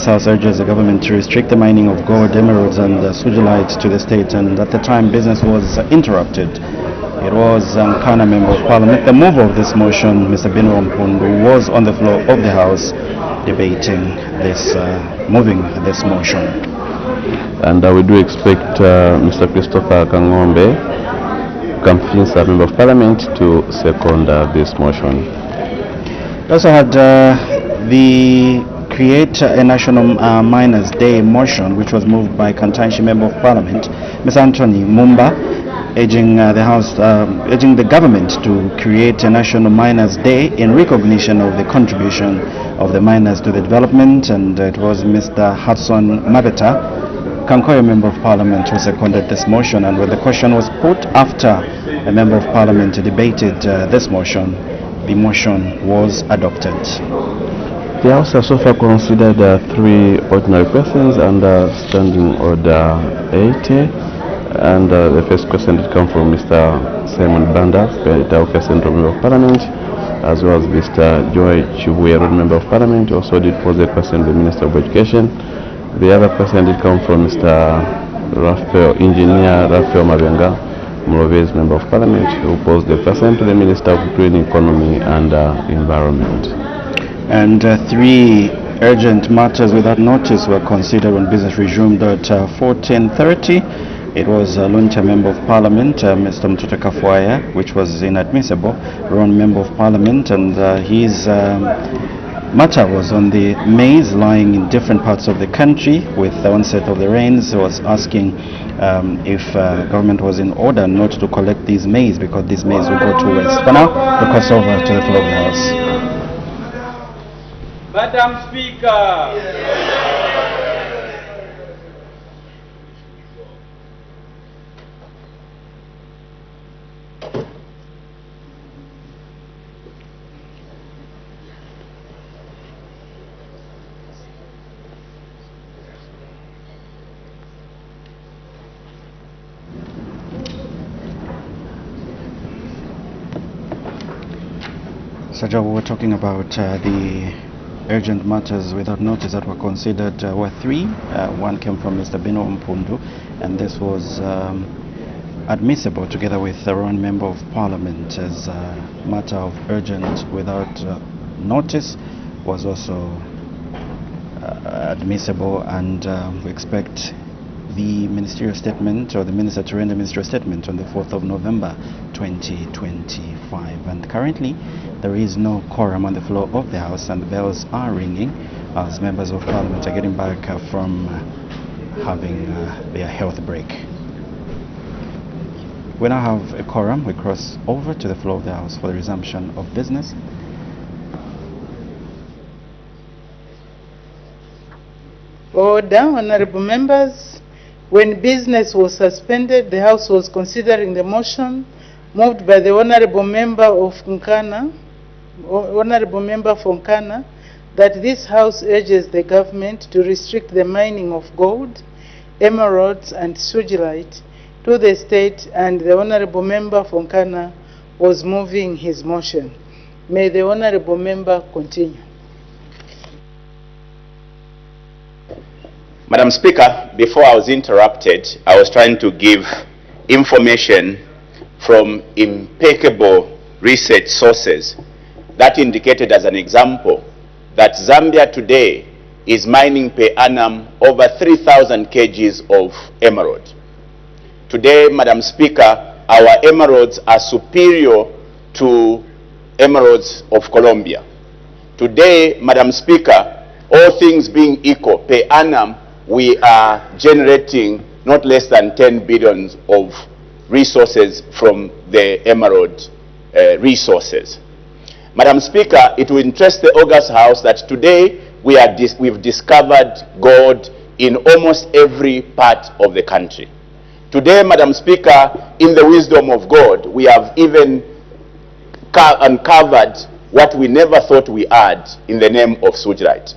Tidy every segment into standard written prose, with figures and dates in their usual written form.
August House urges the government to restrict the mining of gold, emeralds and sugilite to the state, and at the time business was interrupted. It was Nkana Member of Parliament. The mover of this motion, Mr. Bino Mpundu, was on the floor of the House debating this, moving this motion. And we do expect Mr. Christopher Kangombe, Kamfinsa Member of Parliament, to second this motion. We also had the Create a National Miners' Day motion, which was moved by Kantanshi Member of Parliament, Mr. Anthony Mumba, urging urging the government to create a National Miners' Day in recognition of the contribution of the miners to the development. And it was Mr. Hudson Mabeta, Kankoyo Member of Parliament, who seconded this motion. And when the question was put after a Member of Parliament debated this motion, the motion was adopted. The House has so far considered 3 ordinary questions under Standing Order 80. And the first question did come from Mr. Simon Banda, Tauka Central Member of Parliament, as well as Mr. Joy Chibuye, Member of Parliament, also did pose a question to the Minister of Education. The other question did come from Mr. Engineer Raphael Mabenga, Murovez, Member of Parliament, who posed the question to the Minister of Green Economy and Environment. And 3 urgent matters without notice were considered when business resumed at 14:30. It was Luncha Member of Parliament, Mr. Mtoto Kafuaya, which was inadmissible, Ron Member of Parliament, and his matter was on the maize lying in different parts of the country with the onset of the rains. He was asking if government was in order not to collect these maize because these maize will go to waste. But now, we'll cross over to the floor of the House. Madam Speaker. So, Joe, we were talking about the urgent matters without notice that were considered were 3. One came from Mr. Bino Mpundu, and this was admissible together with the Ron Member of Parliament as a matter of urgent without notice was also admissible, and we expect the ministerial statement, or the minister to render ministerial statement on the 4th of November 2025. And currently there is no quorum on the floor of the House, and the bells are ringing as members of Parliament are getting back from having their health break. We now have a quorum. We cross over to the floor of the House for the resumption of business. Order, honorable members. When business was suspended, the House was considering the motion moved by the Honorable Member of Nkana, Honorable Member for Nkana, that this House urges the government to restrict the mining of gold, emeralds and sugilite to the state, and the Honorable Member for Nkana was moving his motion. May the Honorable Member continue. Madam Speaker, before I was interrupted, I was trying to give information from impeccable research sources that indicated, as an example, that Zambia today is mining per annum over 3,000 kgs of emerald. Today, Madam Speaker, our emeralds are superior to emeralds of Colombia. Today, Madam Speaker, all things being equal, per annum, we are generating not less than 10 billion of resources from the emerald resources. Madam Speaker, it will interest the August House that today we've discovered gold in almost every part of the country. Today, Madam Speaker, in the wisdom of God, we have even uncovered what we never thought we had in the name of sugilite.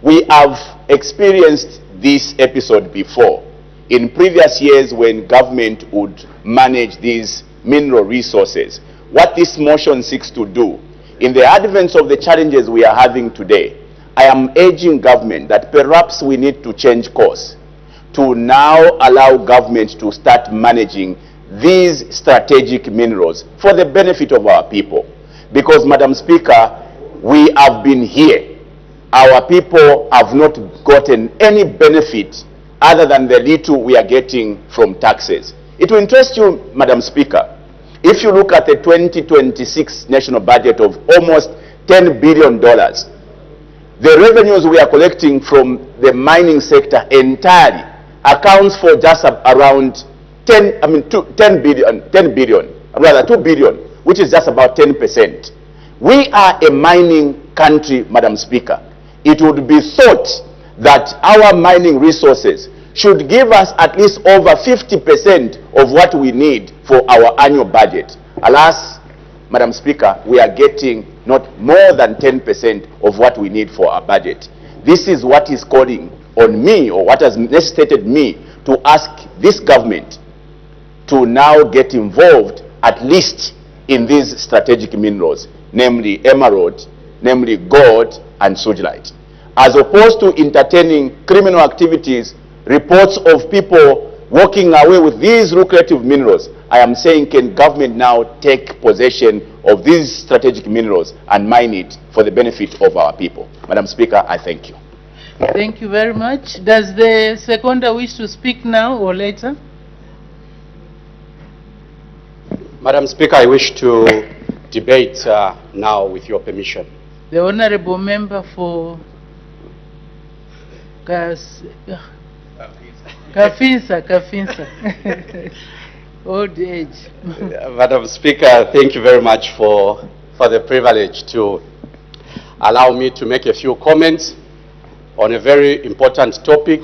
We have experienced this episode before. In previous years, when government would manage these mineral resources, what this motion seeks to do, in the advance of the challenges we are having today, I am urging government that perhaps we need to change course to now allow government to start managing these strategic minerals for the benefit of our people. Because, Madam Speaker, we have been here. Our people have not gotten any benefit other than the little we are getting from taxes. It will interest you, Madam Speaker, if you look at the 2026 national budget of almost $10 billion, the revenues we are collecting from the mining sector entirely accounts for just around 2 billion, which is just about 10%. We are a mining country, Madam Speaker. It would be thought that our mining resources should give us at least over 50% of what we need for our annual budget. Alas, Madam Speaker, we are getting not more than 10% of what we need for our budget. This is what is calling on me, or what has necessitated me to ask this government to now get involved at least in these strategic minerals, namely emerald, namely gold and sodalite. As opposed to entertaining criminal activities, reports of people walking away with these lucrative minerals, I am saying, can government now take possession of these strategic minerals and mine it for the benefit of our people? Madam Speaker, I thank you. Thank you very much. Does the seconder wish to speak now or later? Madam Speaker, I wish to debate now, with your permission. The Honorable Member for Kafinsa. Old age. Madam Speaker, thank you very much for the privilege to allow me to make a few comments on a very important topic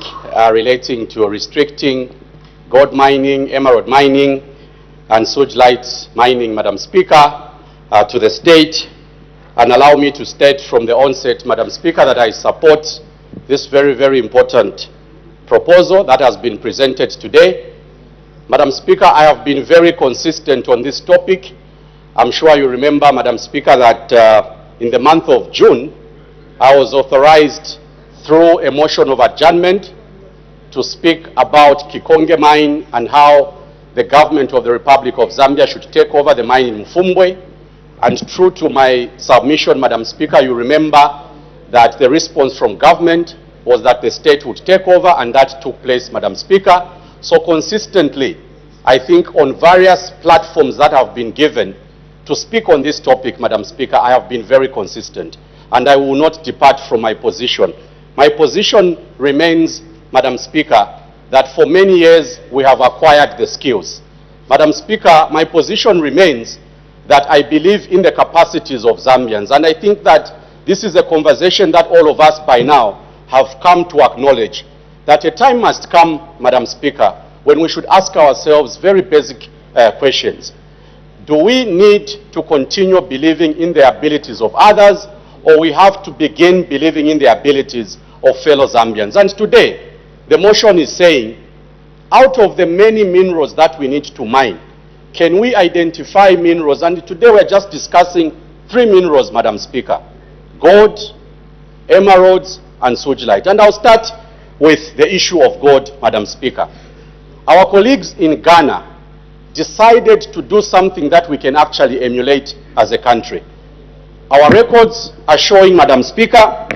relating to restricting gold mining, emerald mining, and sodalite mining, Madam Speaker, to the state. And allow me to state from the onset, Madam Speaker, that I support this very, very important proposal that has been presented today. Madam Speaker, I have been very consistent on this topic. I'm sure you remember, Madam Speaker, that in the month of June, I was authorized through a motion of adjournment to speak about Kikonge mine and how the government of the Republic of Zambia should take over the mine in Mfumbwe. And true to my submission, Madam Speaker, you remember that the response from government was that the state would take over, and that took place, Madam Speaker. So consistently, I think on various platforms that have been given to speak on this topic, Madam Speaker, I have been very consistent, and I will not depart from my position. My position remains, Madam Speaker, that for many years we have acquired the skills. Madam Speaker, my position remains that I believe in the capacities of Zambians, and I think that this is a conversation that all of us by now have come to acknowledge, that a time must come, Madam Speaker, when we should ask ourselves very basic questions. Do we need to continue believing in the abilities of others, or we have to begin believing in the abilities of fellow Zambians? And today, the motion is saying, out of the many minerals that we need to mine, can we identify minerals? And today we're just discussing 3 minerals, Madam Speaker: gold, emeralds, and sodalite. And I'll start with the issue of gold, Madam Speaker. Our colleagues in Ghana decided to do something that we can actually emulate as a country. Our records are showing, Madam Speaker,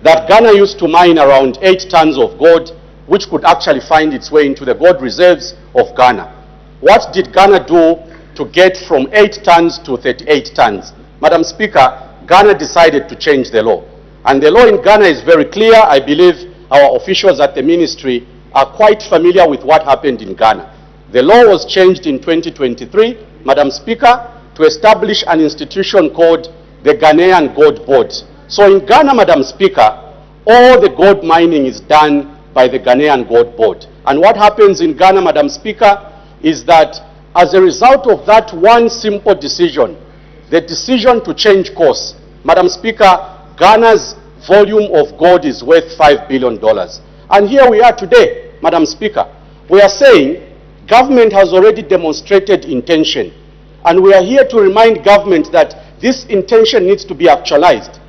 that Ghana used to mine around 8 tons of gold, which could actually find its way into the gold reserves of Ghana. What did Ghana do to get from 8 tons to 38 tons? Madam Speaker, Ghana decided to change the law. And the law in Ghana is very clear. I believe our officials at the ministry are quite familiar with what happened in Ghana. The law was changed in 2023, Madam Speaker, to establish an institution called the Ghanaian Gold Board. So in Ghana, Madam Speaker, all the gold mining is done by the Ghanaian Gold Board. And what happens in Ghana, Madam Speaker, is that as a result of that one simple decision, the decision to change course, Madam Speaker, Ghana's volume of gold is worth $5 billion. And here we are today, Madam Speaker. We are saying government has already demonstrated intention. And we are here to remind government that this intention needs to be actualized.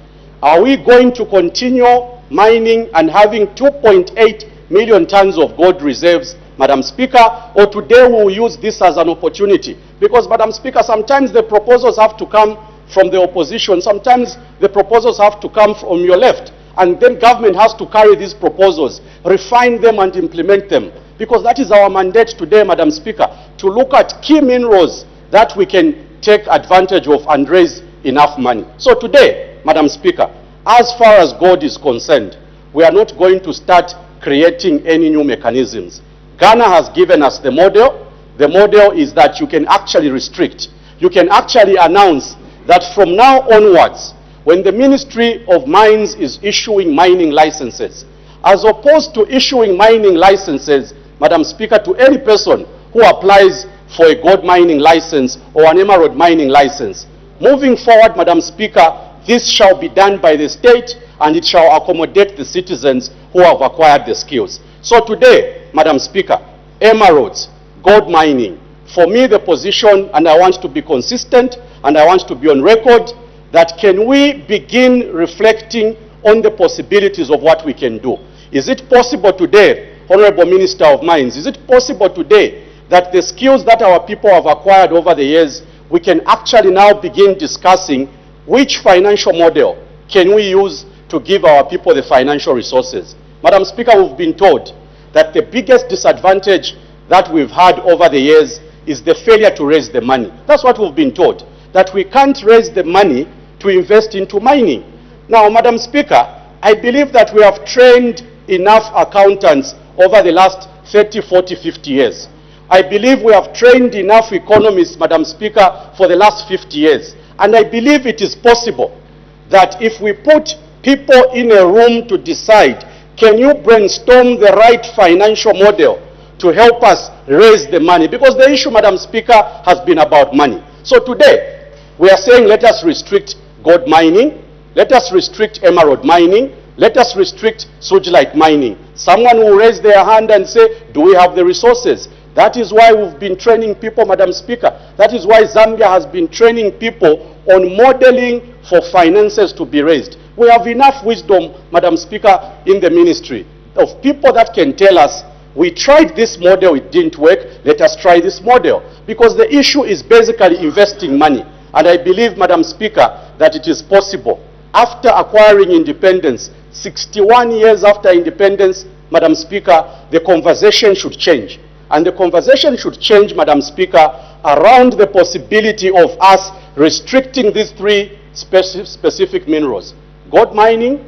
Are we going to continue mining and having 2.8 million tons of gold reserves, Madam Speaker, or today we will use this as an opportunity? Because, Madam Speaker, sometimes the proposals have to come from the opposition, sometimes the proposals have to come from your left, and then government has to carry these proposals, refine them and implement them. Because that is our mandate today, Madam Speaker, to look at key minerals that we can take advantage of and raise enough money. So today, Madam Speaker, as far as gold is concerned, we are not going to start creating any new mechanisms. Ghana has given us the model. The model is that you can actually restrict. You can actually announce that from now onwards, when the Ministry of Mines is issuing mining licenses, as opposed to issuing mining licenses, Madam Speaker, to any person who applies for a gold mining license or an emerald mining license, moving forward, Madam Speaker, this shall be done by the state and it shall accommodate the citizens who have acquired the skills. So today, Madam Speaker, emeralds, gold mining, for me the position, and I want to be consistent and I want to be on record, that can we begin reflecting on the possibilities of what we can do? Is it possible today, Honorable Minister of Mines, is it possible today that the skills that our people have acquired over the years, we can actually now begin discussing which financial model can we use to give our people the financial resources? Madam Speaker, we've been told that the biggest disadvantage that we've had over the years is the failure to raise the money. That's what we've been told, that we can't raise the money to invest into mining. Now, Madam Speaker, I believe that we have trained enough accountants over the last 30, 40, 50 years. I believe we have trained enough economists, Madam Speaker, for the last 50 years. And I believe it is possible that if we put people in a room to decide, can you brainstorm the right financial model to help us raise the money? Because the issue, Madam Speaker, has been about money. So today, we are saying let us restrict gold mining, let us restrict emerald mining, let us restrict sujilite mining. Someone will raise their hand and say, do we have the resources? That is why we've been training people, Madam Speaker. That is why Zambia has been training people on modeling for finances to be raised. We have enough wisdom, Madam Speaker, in the ministry of people that can tell us, we tried this model, it didn't work, let us try this model. Because the issue is basically investing money. And I believe, Madam Speaker, that it is possible. After acquiring independence, 61 years after independence, Madam Speaker, the conversation should change. And the conversation should change, Madam Speaker, around the possibility of us restricting these three specific minerals: gold mining,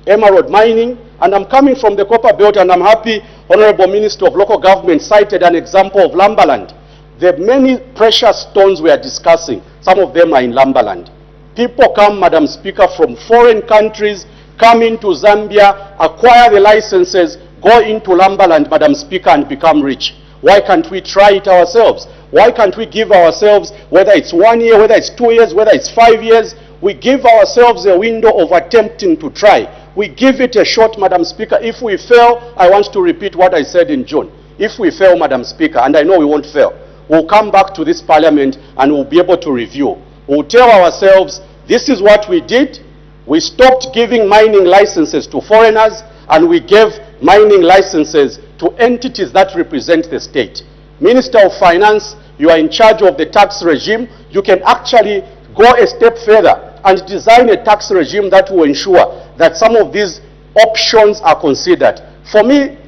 emerald mining, and I'm coming from the copper belt, and I'm happy Honorable Minister of Local Government cited an example of Lumberland. The many precious stones we are discussing, some of them are in Lumberland. People come, Madam Speaker, from foreign countries, come into Zambia, acquire the licenses, go into Lumberland, Madam Speaker, and become rich. Why can't we try it ourselves? Why can't we give ourselves, whether it's 1 year, whether it's 2 years, whether it's 5 years, we give ourselves a window of attempting to try. We give it a shot, Madam Speaker. If we fail, I want to repeat what I said in June. If we fail, Madam Speaker, and I know we won't fail, we'll come back to this parliament and we'll be able to review. We'll tell ourselves, this is what we did. We stopped giving mining licenses to foreigners and we gave mining licenses to entities that represent the state. Minister of Finance, you are in charge of the tax regime. You can actually go a step further and design a tax regime that will ensure that some of these options are considered. For me,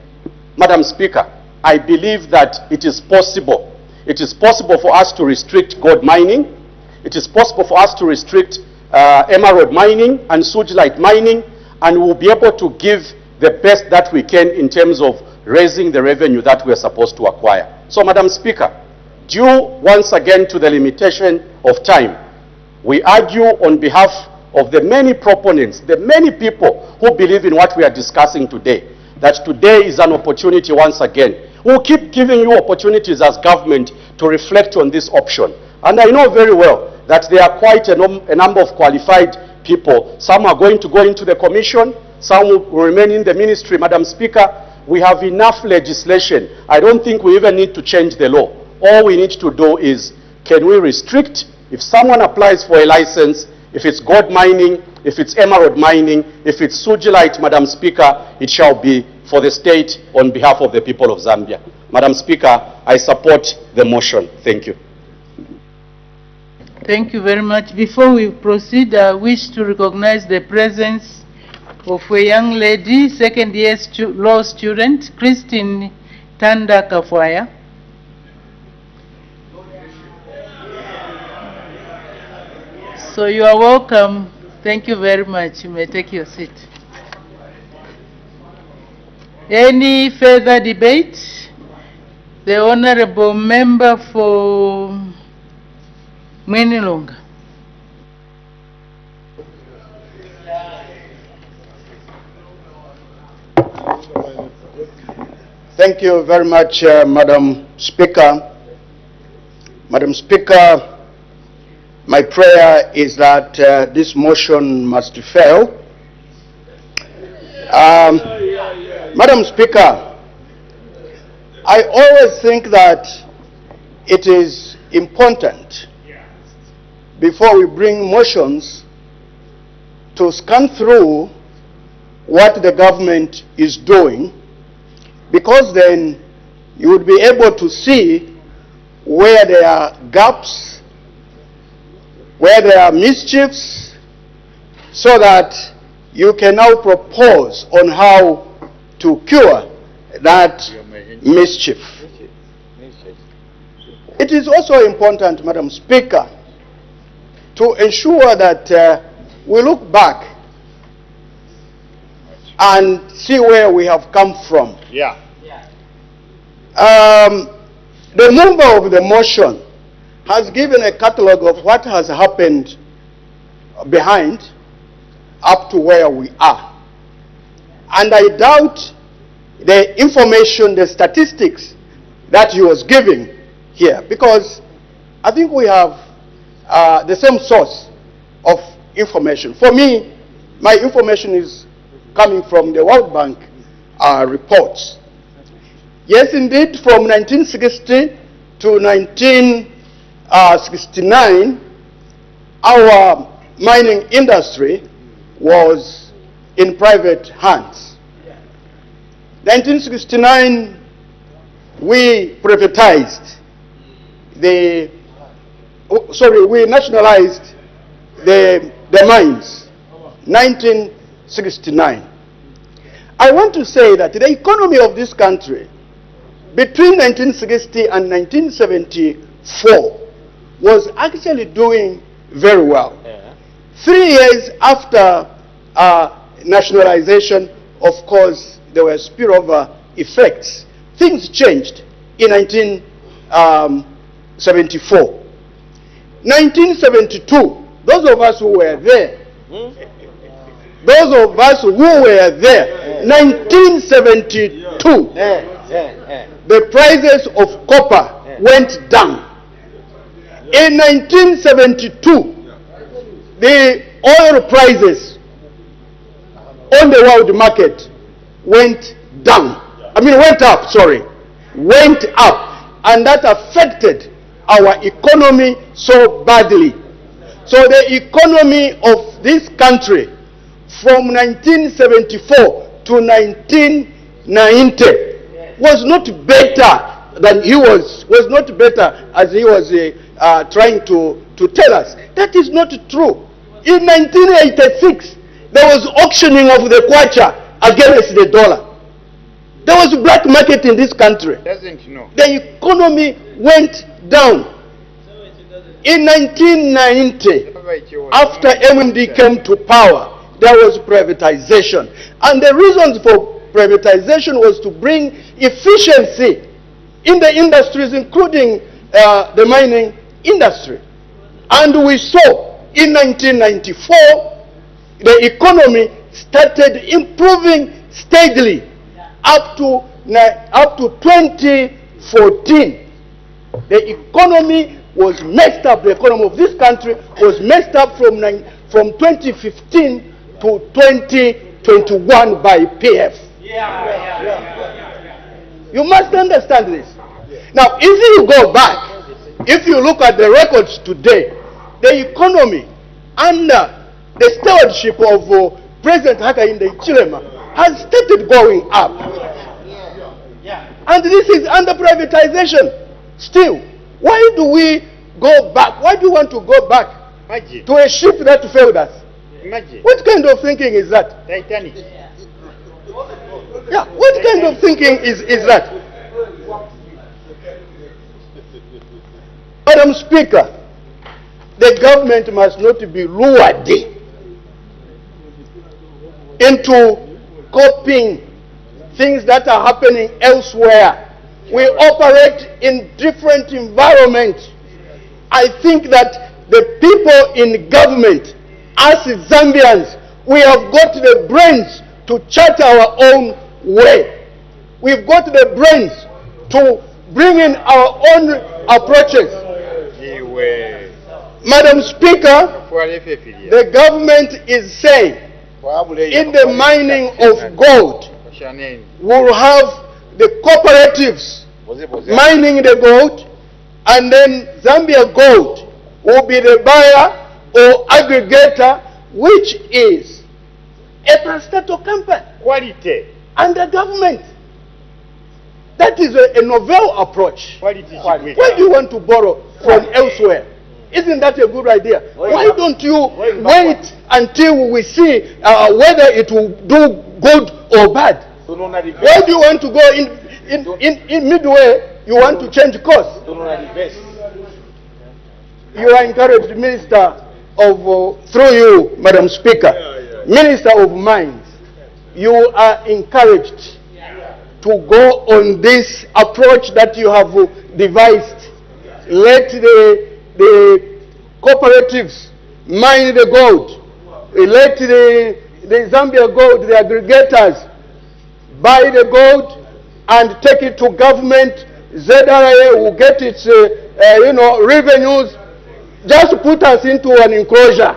Madam Speaker, I believe that it is possible. It is possible for us to restrict gold mining. It is possible for us to restrict emerald mining and sujilite mining, and we'll be able to give the best that we can in terms of raising the revenue that we're supposed to acquire. So, Madam Speaker, due once again to the limitation of time, we argue on behalf of the many proponents, the many people who believe in what we are discussing today, that today is an opportunity once again. We'll keep giving you opportunities as government to reflect on this option. And I know very well that there are quite a number of qualified people. Some are going to go into the commission, some will remain in the ministry. Madam Speaker, we have enough legislation. I don't think we even need to change the law. All we need to do is, can we restrict? If someone applies for a license, if it's gold mining, if it's emerald mining, if it's Sujilite, Madam Speaker, it shall be for the state on behalf of the people of Zambia. Madam Speaker, I support the motion. Thank you. Thank you very much. Before we proceed, I wish to recognize the presence of a young lady, second-year law student, Christine Tanda Kafwaya. So you are welcome. Thank you very much. You may take your seat. Any further debate? The Honorable Member for Mwinilunga. Thank you very much, Madam Speaker. Madam Speaker, my prayer is that this motion must fail. Madam Speaker, I always think that it is important before we bring motions to scan through what the government is doing, because then you would be able to see where there are gaps, where there are mischiefs, so that you can now propose on how to cure that mischief. It is also important, Madam Speaker, to ensure that we look back and see where we have come from. The member of the motion has given a catalogue of what has happened behind up to where we are. And I doubt the information, the statistics that he was giving here, because I think we have the same source of information. For me, my information is coming from the World Bank reports. Yes, indeed, from 1960 to 1969, our mining industry was in private hands. 1969, we privatized we nationalized the mines. 1969. I want to say that the economy of this country between 1960 and 1974 was actually doing very well. 3 years after nationalization, of course, there were spillover effects. Things changed in 1974. 1972, those of us who were there, 1972, the prices of copper went down. In 1972, the oil prices on the world market went up, and that affected our economy so badly. So the economy of this country from 1974 to 1990 was not better than was not better as he was trying to tell us. That is not true. In 1986, there was auctioning of the kwacha against the dollar. There was black market in this country. The economy went down. In 1990, after MMD came to power, there was privatization. And the reasons for privatization was to bring efficiency in the industries, including the mining industry. And we saw in 1994, the economy started improving steadily up to 2014. The economy was messed up. The economy of this country was messed up from 2015 to 2021 by PF. You must understand this. Now, if you go back, if you look at the records today, the economy under the stewardship of President Hakainde Hichilema has started going up. And this is under privatization still. Why do we go back? Why do you want to go back to a ship that failed us? What kind of thinking is that? Titanic. Yeah, what kind of thinking is that? Madam Speaker, the government must not be lured into copying things that are happening elsewhere. We operate in different environments. I think that the people in government, us Zambians, we have got the brains to chart our own way. We've got the brains to bring in our own approaches. Madam Speaker, the government is saying in the mining of gold, we'll have the cooperatives mining the gold, and then Zambia Gold will be the buyer or aggregator, which is a parastatal company. Quality. Under government. That is a novel approach. Quality. Why do you want to borrow from elsewhere? Isn't that a good idea? Why don't you wait until we see whether it will do good or bad? Why do you want to go in midway? You want to change course? You are encouraged, Minister of, through you, Madam Speaker, Minister of Mines, you are encouraged to go on this approach that you have devised. Let the cooperatives mine the gold. Let the Zambia Gold, the aggregators, buy the gold and take it to government. ZRA will get its revenues. Just put us into an enclosure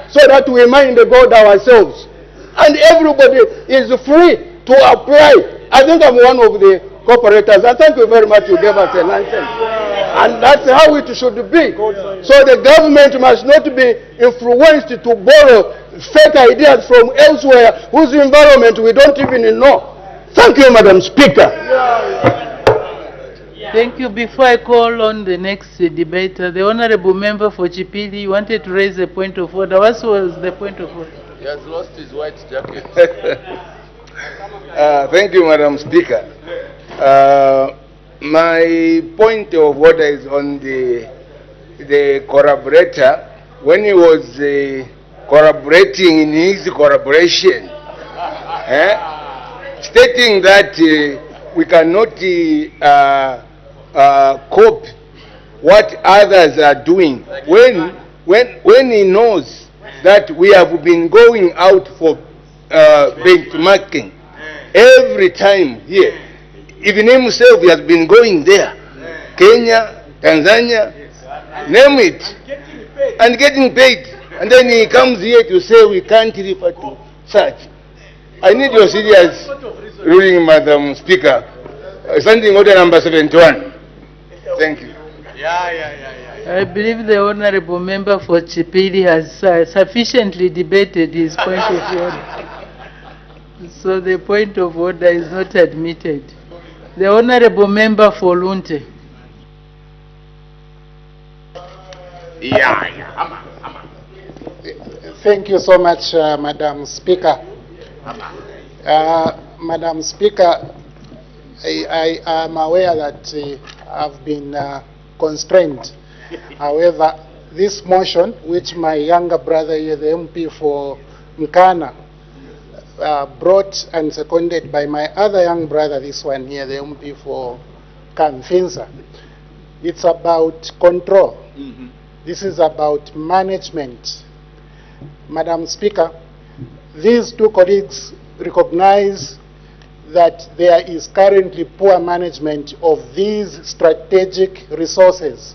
so that we mine the gold ourselves. And everybody is free to apply. I think I'm one of the cooperators. And thank you very much. You gave us a license. And that's how it should be. So the government must not be influenced to borrow fake ideas from elsewhere whose environment we don't even know. Thank you, Madam Speaker. Thank you. Before I call on the next debater, the Honorable Member for Chipili wanted to raise a point of order. What was the point of order? He has lost his white jacket. Thank you, Madam Speaker. My point of order is on the collaborator. When he was collaborating in his collaboration, stating that we cannot cope what others are doing when he knows that we have been going out for benchmarking every time here. Even himself, he has been going there. Kenya, Tanzania, name it, and getting paid. And then he comes here to say we can't refer to such. I need your serious ruling, Madam Speaker. Standing order number 71. Thank you. I believe the Honorable Member for Chipili has sufficiently debated his point of order. So the point of order is not admitted. The Honorable Member for Lunte. Thank you so much, Madam Speaker. Madam Speaker, I am aware that I've been constrained. However, this motion, which my younger brother here, the MP for Mkana, brought and seconded by my other young brother, this one here, the MP for Kamfinza, it's about control. This is about management. Madam Speaker, these two colleagues recognize that there is currently poor management of these strategic resources.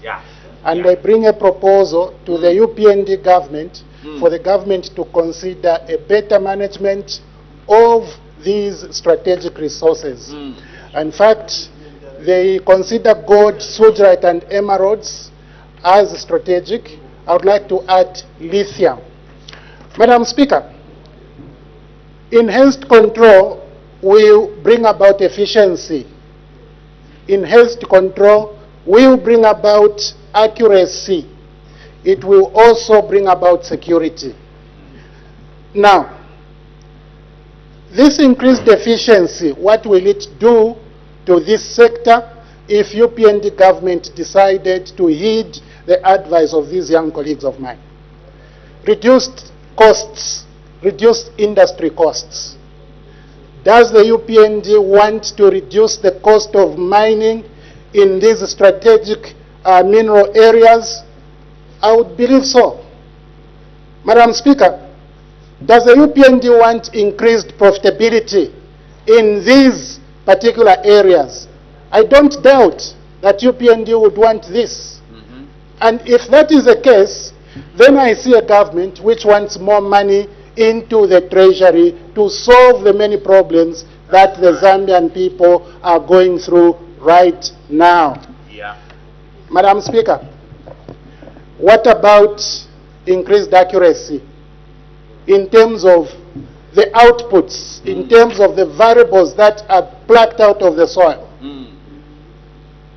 And I bring a proposal to the UPND government for the government to consider a better management of these strategic resources. In fact, they consider gold, sujite, and emeralds as strategic. I would like to add lithium. Madam Speaker, enhanced control will bring about efficiency. Enhanced control will bring about accuracy. It will also bring about security. Now, this increased efficiency, what will it do to this sector if UPND government decided to heed the advice of these young colleagues of mine? Reduced costs, reduced industry costs. Does the UPND want to reduce the cost of mining in these strategic mineral areas? I would believe so. Madam Speaker, does the UPND want increased profitability in these particular areas? I don't doubt that UPND would want this. And if that is the case, then I see a government which wants more money into the treasury to solve the many problems that the Zambian people are going through right now. Madam Speaker, what about increased accuracy in terms of the outputs, in terms of the variables that are plucked out of the soil?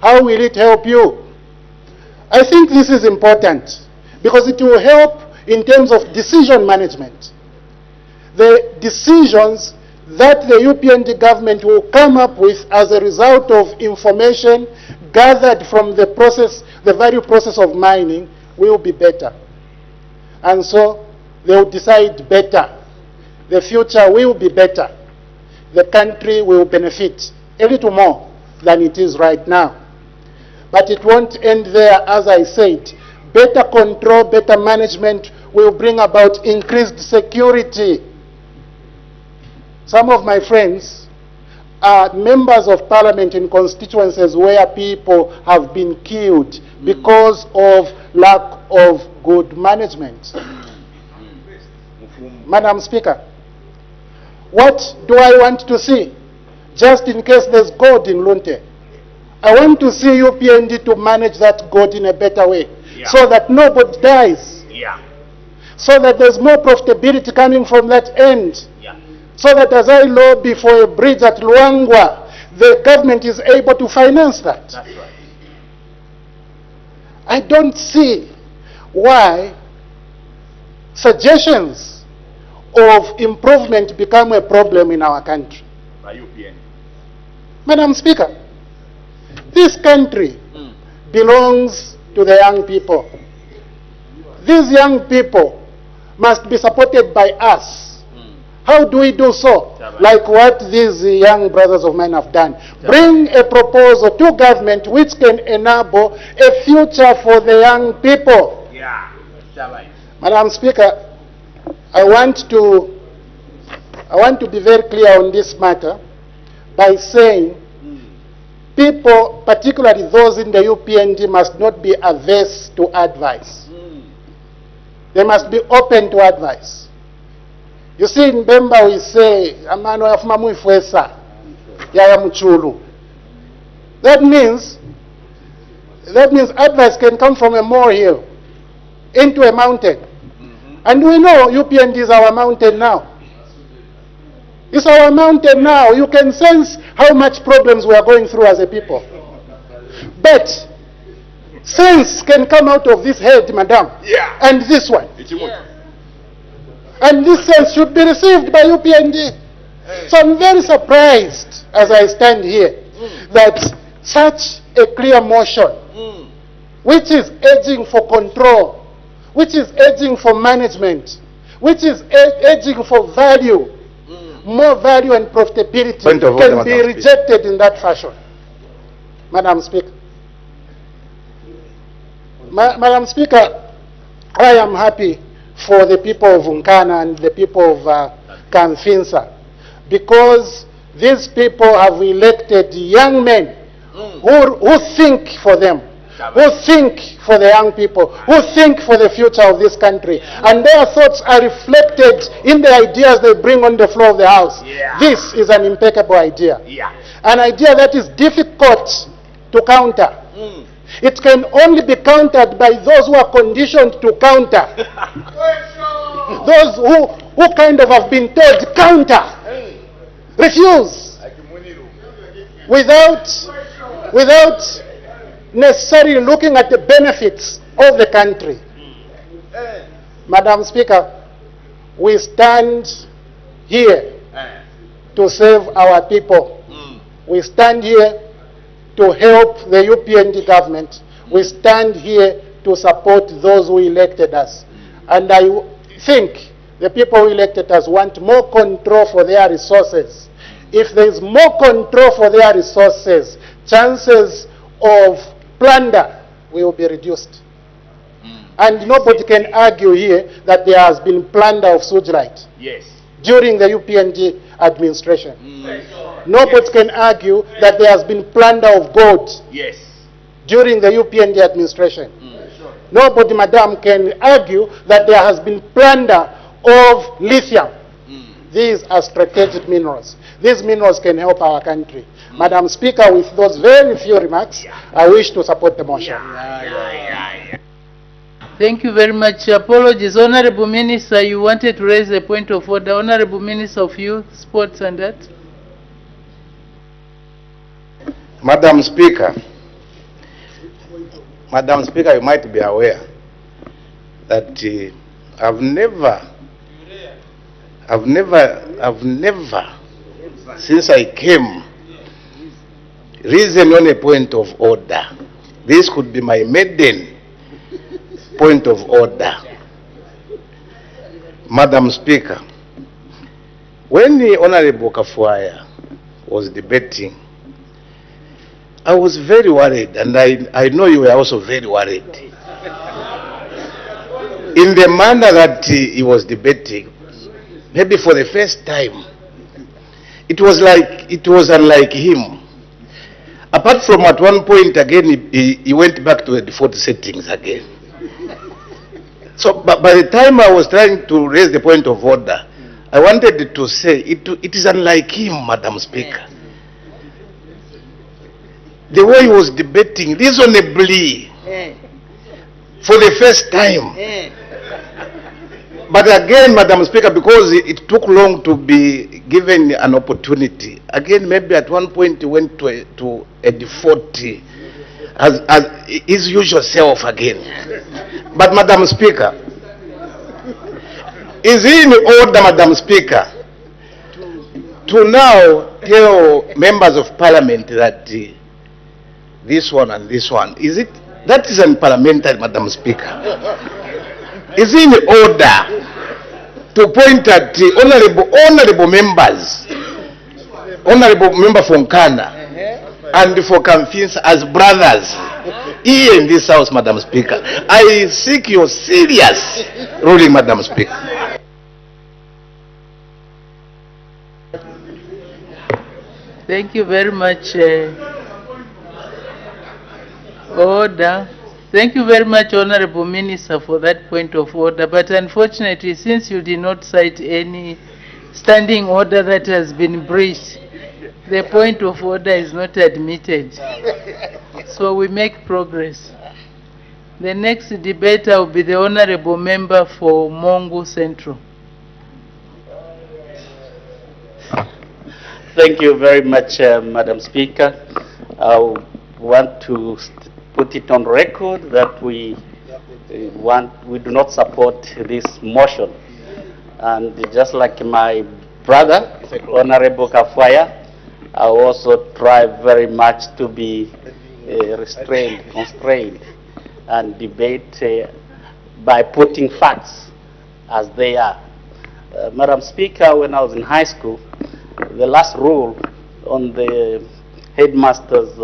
How will it help you? I think this is important because it will help in terms of decision management. The decisions that the UPND government will come up with as a result of information gathered from the process, the value process of mining, will be better. And so they will decide better. The future will be better. The country will benefit a little more than it is right now. But it won't end there, as I said. Better control, better management will bring about increased security. Some of my friends are members of parliament in constituencies where people have been killed because of lack of good management. Madam Speaker, what do I want to see? Just in case there's gold in Lunte, I want to see UPND to manage that gold in a better way, so that nobody dies, so that there's more profitability coming from that end, so that as I lobby for a bridge at Luangwa, the government is able to finance that. That's right. I don't see why suggestions of improvement become a problem in our country. By UPN. Madam Speaker, this country belongs to the young people. These young people must be supported by us. How do we do so? Like what these young brothers of mine have done. Bring a proposal to government which can enable a future for the young people. Madam Speaker, I want to be very clear on this matter by saying people, particularly those in the UPND, must not be averse to advice. They must be open to advice. You see, in Bemba we say, "Amano yafuma muifwesa yaya mchulu." That means advice can come from a molehill into a mountain. And we know UPND is our mountain now. It's our mountain now. You can sense how much problems we are going through as a people. But sense can come out of this head, madam, and this one. And this sense should be received by UPND. So I'm very surprised as I stand here that such a clear motion, which is urging for control, which is urging for management, which is urging for value, more value and profitability, can be rejected in that fashion. Madam Speaker. Madam Speaker, I am happy for the people of Nkana and the people of Kamfinsa, because these people have elected young men who think for them, who think for the young people, who think for the future of this country. And their thoughts are reflected in the ideas they bring on the floor of the House. This is an impeccable idea. An idea that is difficult to counter. It can only be countered by those who are conditioned to counter. Those who kind of have been told counter, refuse, without necessarily looking at the benefits of the country. Madam Speaker, we stand here to serve our people. We stand here to help the UPND government. We stand here to support those who elected us. And I think the people who elected us want more control for their resources. If there is more control for their resources, chances of plunder will be reduced. And nobody can argue here that there has been plunder of Sujlite during the UPND administration. Nobody can argue that there has been plunder of gold during the UPND administration. Nobody, madam, can argue that there has been plunder of lithium. These are strategic minerals. These minerals can help our country. Madam Speaker, with those very few remarks, I wish to support the motion. Thank you very much. Apologies. Honorable Minister, you wanted to raise a point of order. Honorable Minister of Youth, Sports and That. Madam Speaker, you might be aware that I've never, since I came, risen on a point of order. This could be my maiden point of order. Madam Speaker, when the Honorable Kafuaya was debating, I was very worried, and I know you were also very worried. In the manner that he was debating, maybe for the first time, it was unlike him. Apart from at one point again, he went back to the default settings again. So by the time I was trying to raise the point of order, I wanted to say it is unlike him, Madam Speaker. The way he was debating reasonably for the first time. But again, Madam Speaker, because it took long to be given an opportunity, again, maybe at one point he went to a default as his usual self again. But Madam Speaker, is it in order, Madam Speaker, to now tell members of Parliament that this one and this one, that is unparliamentary, Madam Speaker? Is it in order to point at honorable members, honorable member for Nkana and for Kamfinsa as brothers here in this house, Madam Speaker? I seek your serious ruling, Madam Speaker. Thank you very much. Order. Thank you very much, Honorable Minister, for that point of order. But unfortunately, since you did not cite any standing order that has been breached, the point of order is not admitted. So we make progress. The next debater will be the Honorable Member for Mongu Central. Thank you very much, Madam Speaker. I want to put it on record that we do not support this motion. And just like my brother, Honorable Kafuaya, I also try very much to be constrained, and debate by putting facts as they are. Madam Speaker, when I was in high school, the last rule on the headmaster's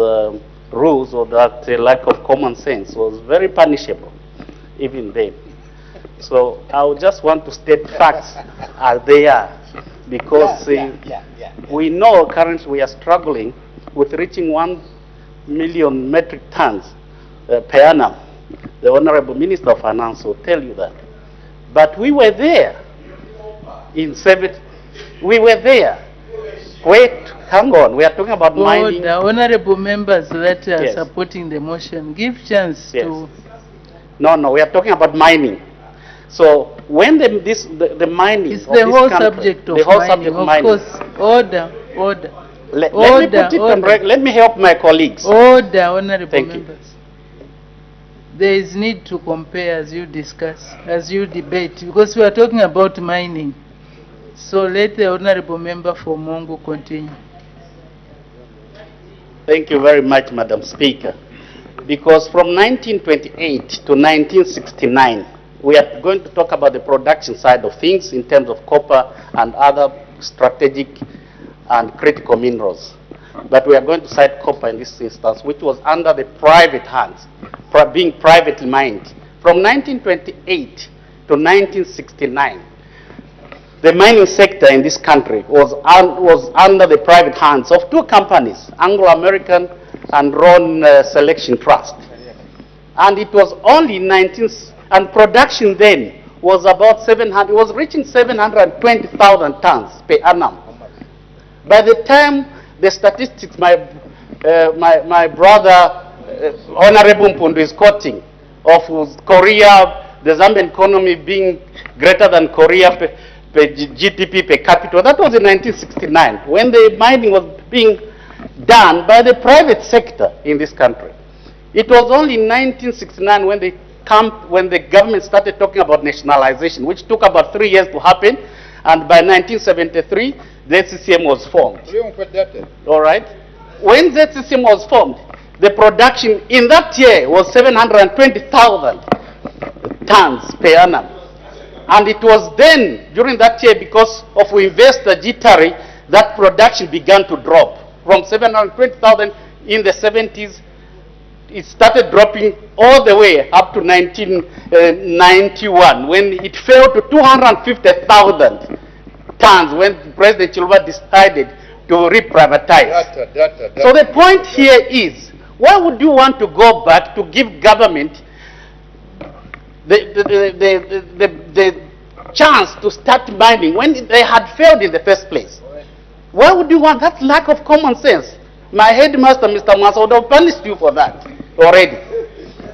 rules, or that lack of common sense, was very punishable, even then. So I would just want to state facts as they are, because we know currently we are struggling with reaching 1 million metric tons per annum. The Honorable Minister of Finance will tell you that. But we were there in 70. We were there. Wait, hang on. We are talking about mining. The honorable members that are supporting the motion, give chance to. No, we are talking about mining. So when the mining It's of the this whole country, subject of the whole mining, subject of mining. course. Order, order. Let me Order, put it on order. record. Let me help my colleagues. Order, honorable Thank you. members. There is need to compare as you discuss, as you debate, because we are talking about mining. So let the honorable member for Mongo continue. Thank you very much, Madam Speaker. Because from 1928 to 1969, we are going to talk about the production side of things in terms of copper and other strategic and critical minerals. But we are going to cite copper in this instance, which was under the private hands, being privately mined. From 1928 to 1969, the mining sector in this country was under the private hands of two companies, Anglo-American and Ron Selection Trust. And it was only and production then was about 700, it was reaching 720,000 tons per annum. By the time the statistics my brother Honorable Mpundu is quoting of Korea, the Zambian economy being greater than Korea per GDP per capita, that was in 1969 when the mining was being done by the private sector in this country. It was only in 1969 when the government started talking about nationalization, which took about 3 years to happen, and by 1973 the CCM was formed. All right. When the CCM was formed, the production in that year was 720,000 tons per annum. And it was then, during that year, because of investor jittery, that production began to drop. From 720,000 in the 70s, it started dropping all the way up to 1991, when it fell to 250,000 tons when President Chiluba decided to reprivatize. So the point here is, why would you want to go back to give government the chance to start mining when they had failed in the first place? Why would you want that? Lack of common sense. My headmaster, Mr. Massa, would have punished you for that already.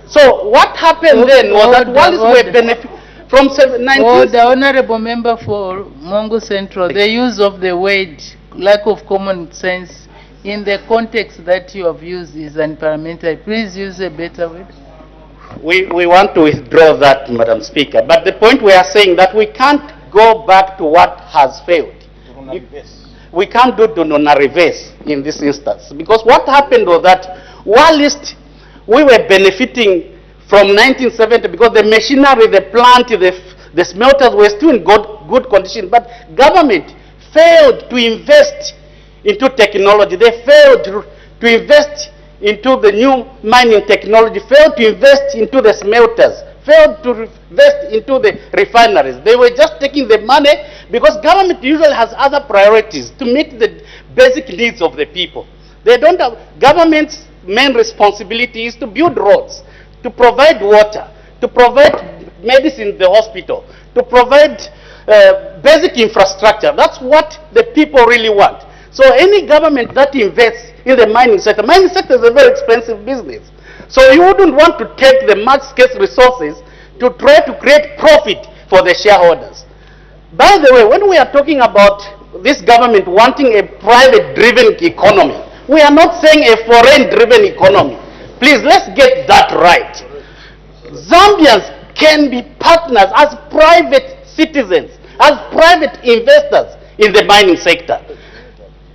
So what happened then was that while we benefit from 19... The honorable member for Mongo Central, the use of the word lack of common sense in the context that you have used is unparliamentary. Please use a better word. We want to withdraw that, Madam Speaker. But the point we are saying that we can't go back to what has failed. We can't do nona reverse in this instance. Because what happened was that whilst we were benefiting from 1970, because the machinery, the plant, the smelters were still in good condition, but government failed to invest into technology. They failed to invest into the new mining technology, failed to invest into the smelters, failed to invest into the refineries. They were just taking the money because government usually has other priorities to meet the basic needs of the people. They don't have, government's main responsibility is to build roads, to provide water, to provide medicine in the hospital, to provide basic infrastructure. That's what the people really want. So any government that invests in the mining sector is a very expensive business. So you wouldn't want to take the much scarce resources to try to create profit for the shareholders. By the way, when we are talking about this government wanting a private-driven economy, we are not saying a foreign-driven economy. Please, let's get that right. Zambians can be partners as private citizens, as private investors in the mining sector.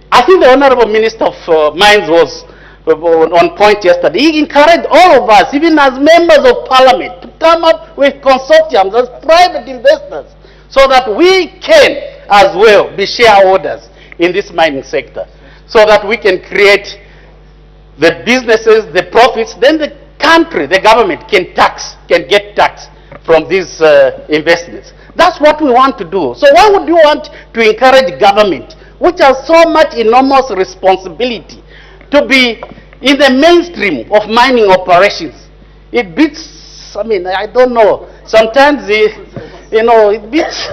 I think the Honorable Minister of Mines was on point yesterday. He encouraged all of us, even as members of Parliament, to come up with consortiums as private investors so that we can as well be shareholders in this mining sector, so that we can create the businesses, the profits, then the country, the government can get tax from these investments. That's what we want to do. So why would you want to encourage government, which has so much enormous responsibility, to be in the mainstream of mining operations? It beats, I mean, I don't know. Sometimes, it beats,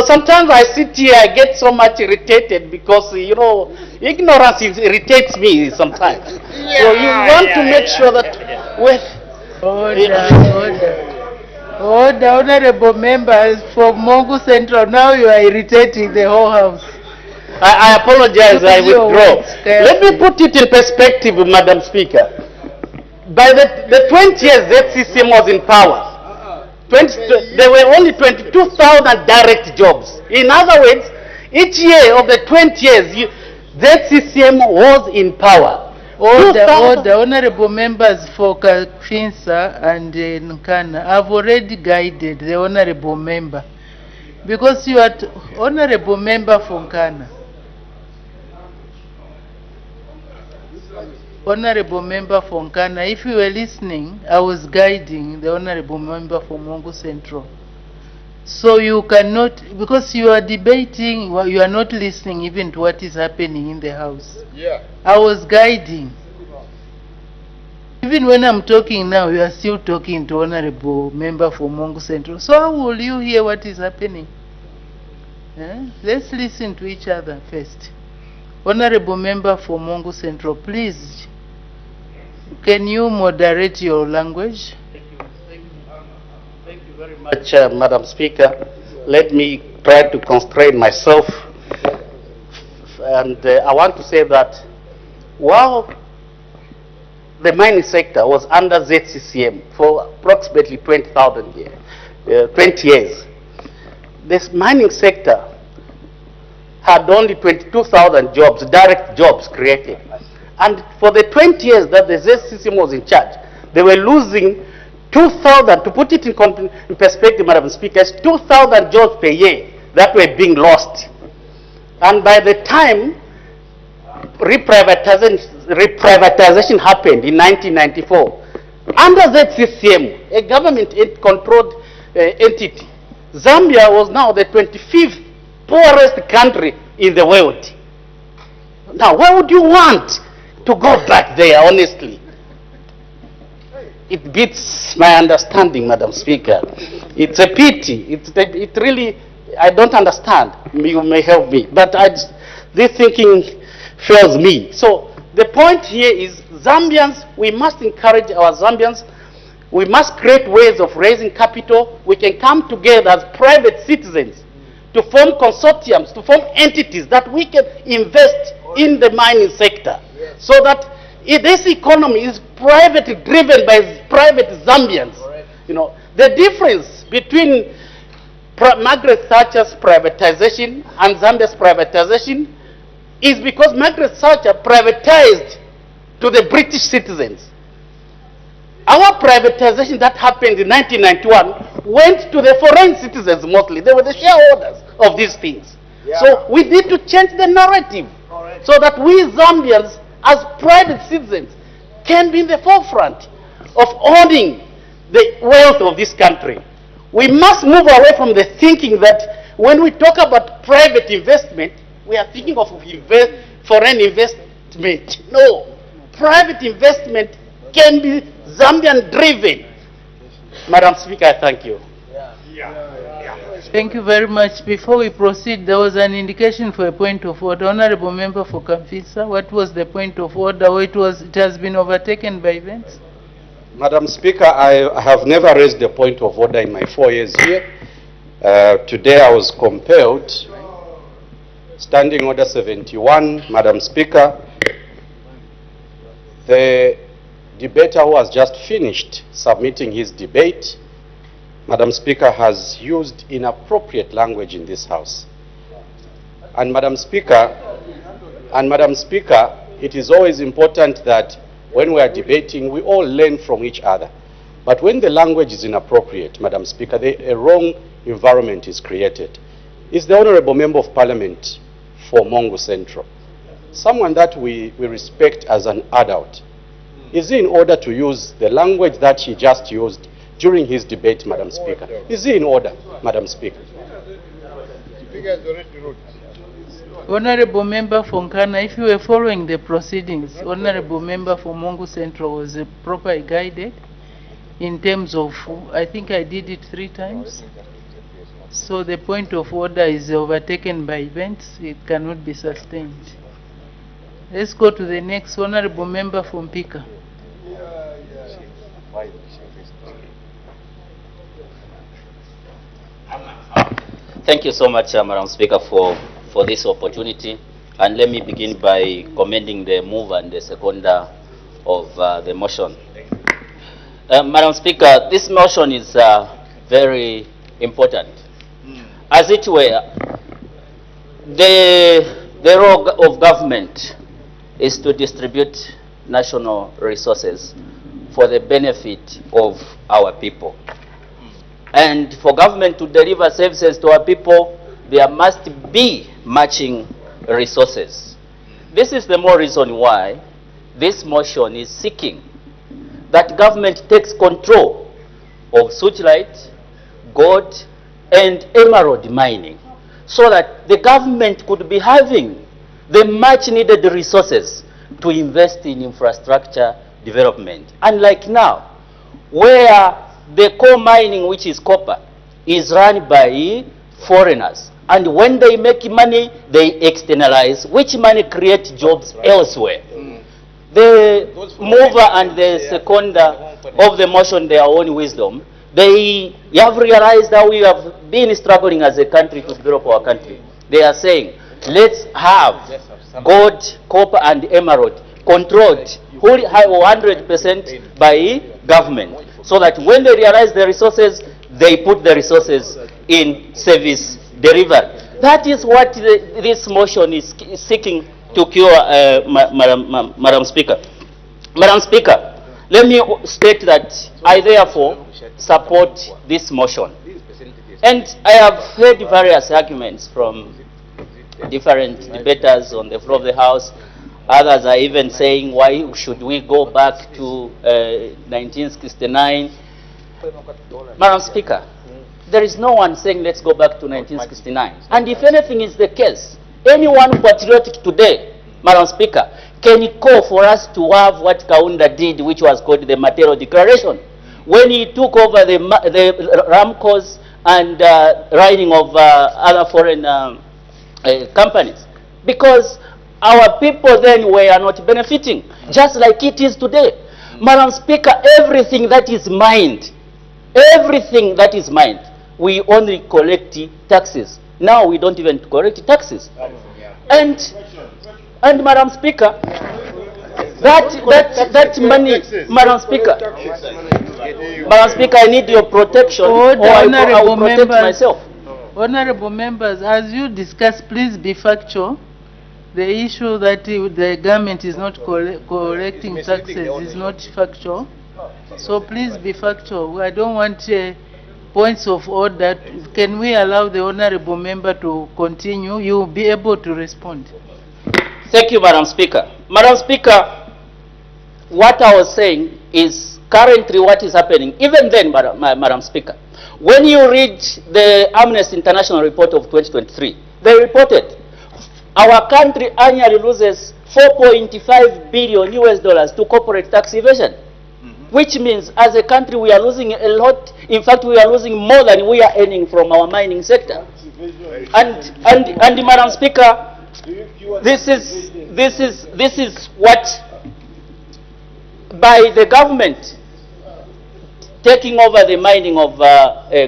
sometimes I sit here, I get so much irritated because, ignorance irritates me sometimes. So you want to make sure that Order. Oh, the honorable members from Mongu Central, now you are irritating the whole house. I apologize, I Use your withdraw. words carefully. Let me put it in perspective, Madam Speaker. By the 20 years that system was in power, there were only 22,000 direct jobs. In other words, each year of the 20 years, that system was in power. All the honorable members for Kafinsa and Nkana have already guided the honorable member. Because you are honorable member for Nkana. Honorable member for Nkana, if you were listening, I was guiding the honorable member for Mongu Central. So you cannot, because you are debating, you are not listening even to what is happening in the house. Yeah. I was guiding. Even when I'm talking now, you are still talking to honorable member for Mongu Central. So how will you hear what is happening? Let's listen to each other first. Honorable member for Mongu Central, please, can you moderate your language? Thank you very much, Madam Speaker. Let me try to constrain myself. And I want to say that while the mining sector was under ZCCM for approximately 20 years, this mining sector had only 22,000 jobs, direct jobs created. And for the 20 years that the ZCCM was in charge, they were losing 2,000, to put it in perspective, Madam Speaker, 2,000 jobs per year that were being lost. And by the time reprivatization happened in 1994, under ZCCM, a government-controlled entity, Zambia was now the 25th poorest country in the world. Now, why would you want to go back there, honestly? It beats my understanding, Madam Speaker. It's a pity. It really, I don't understand. You may help me. But this thinking fails me. So the point here is Zambians, we must encourage our Zambians. We must create ways of raising capital. We can come together as private citizens to form consortiums, to form entities that we can invest in the mining sector, so that this economy is privately driven by private Zambians. You know, the difference between Margaret Thatcher's privatization and Zambia's privatization is because Margaret Thatcher privatized to the British citizens. Our privatization that happened in 1991 went to the foreign citizens mostly. They were the shareholders of these things. Yeah. So we need to change the narrative so that we Zambians as private citizens can be in the forefront of owning the wealth of this country. We must move away from the thinking that when we talk about private investment, we are thinking of foreign investment. No, private investment can be Zambian driven. Madam Speaker, I thank you. Thank you very much. Before we proceed, there was an indication for a point of order. Honorable member for Kamfisa, what was the point of order? Or it has been overtaken by events? Madam Speaker, I have never raised a point of order in my 4 years here. Today I was compelled. Standing Order 71, Madam Speaker, the debater who has just finished submitting his debate, Madam Speaker, has used inappropriate language in this House. And Madam Speaker, it is always important that when we are debating, we all learn from each other. But when the language is inappropriate, Madam Speaker, a wrong environment is created. Is the Honourable Member of Parliament for Mongu Central someone that we respect as an adult? Is he in order to use the language that he just used during his debate, Madam Speaker? Is he in order, Madam Speaker? Honorable Member for Nkana, if you were following the proceedings, Honorable Member for Mongu Central was properly guided in terms of, I think I did it 3 times. So the point of order is overtaken by events. It cannot be sustained. Let's go to the next Honorable Member from Pika. Thank you so much, Madam Speaker, for this opportunity. And let me begin by commending the mover and the seconder of the motion. Madam Speaker, this motion is very important. As it were, the role of government is to distribute national resources for the benefit of our people. And for government to deliver services to our people, there must be matching resources. This is the more reason why this motion is seeking that government takes control of searchlight, gold, and emerald mining, so that the government could be having the much needed resources to invest in infrastructure development. Unlike now, where the coal mining, which is copper, is run by foreigners. And when they make money, they externalize, which money creates jobs elsewhere. The mover and the seconder of the motion, their own wisdom, they have realized that we have been struggling as a country to develop our country. They are saying, let's have gold, copper, and emerald controlled 100% by government, so that when they realize the resources, they put the resources in service delivery. That is what this motion is seeking to cure, Madam Speaker. Madam Speaker, let me state that I therefore support this motion. And I have heard various arguments from different debaters on the floor of the House. Others are even saying, why should we go back to 1969? Madam Speaker, there is no one saying let's go back to 1969. And if anything is the case, anyone patriotic today, Madam Speaker, can call for us to have what Kaunda did, which was called the Material Declaration, when he took over the Ramcos and writing of other foreign companies. Because our people then were not benefiting, just like it is today. Madam Speaker, everything that is mined, we only collect taxes. Now we don't even collect taxes. And Madam Speaker, that money, Madam Speaker, I need your protection, or I will protect myself. Honorable members, as you discuss, please be factual. The issue that the government is not collecting taxes is not factual. So please be factual. I don't want points of order. Can we allow the honorable member to continue? You will be able to respond. Thank you, Madam Speaker. Madam Speaker, what I was saying is currently what is happening. Even then, Madam Speaker, when you read the Amnesty International report of 2023, they reported our country annually loses $4.5 billion to corporate tax evasion, which means as a country we are losing a lot. In fact, we are losing more than we are earning from our mining sector. And Madam Speaker, this is what, by the government taking over the mining of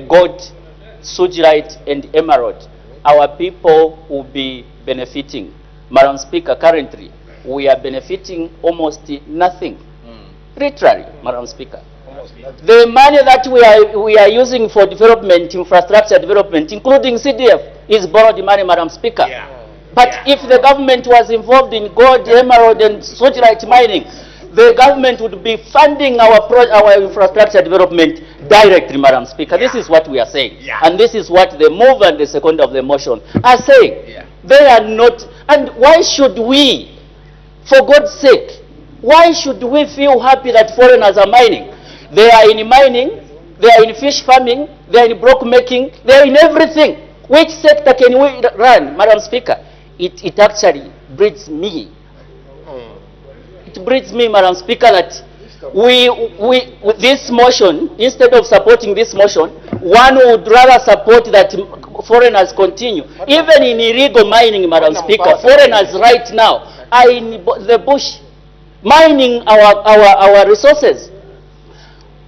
gold, sugilite, and emerald, our people will be benefiting. Madam Speaker, currently we are benefiting almost nothing. Literally, Madam Speaker. The money that we are using for development, infrastructure development, including CDF, is borrowed money, Madam Speaker. But if the government was involved in gold, emerald, and sugilite mining, the government would be funding our infrastructure development directly, Madam Speaker. This is what we are saying. And this is what the mover and the seconder of the motion are saying. They are not. And why should we, for God's sake, why should we feel happy that foreigners are mining? They are in mining, they are in fish farming, they are in block making, they are in everything. Which sector can we run, Madam Speaker? It actually breeds me. It breeds me, Madam Speaker, that with this motion, instead of supporting this motion, one would rather support that foreigners continue. Even in illegal mining, Madam Speaker, foreigners right now are in the bush mining our resources.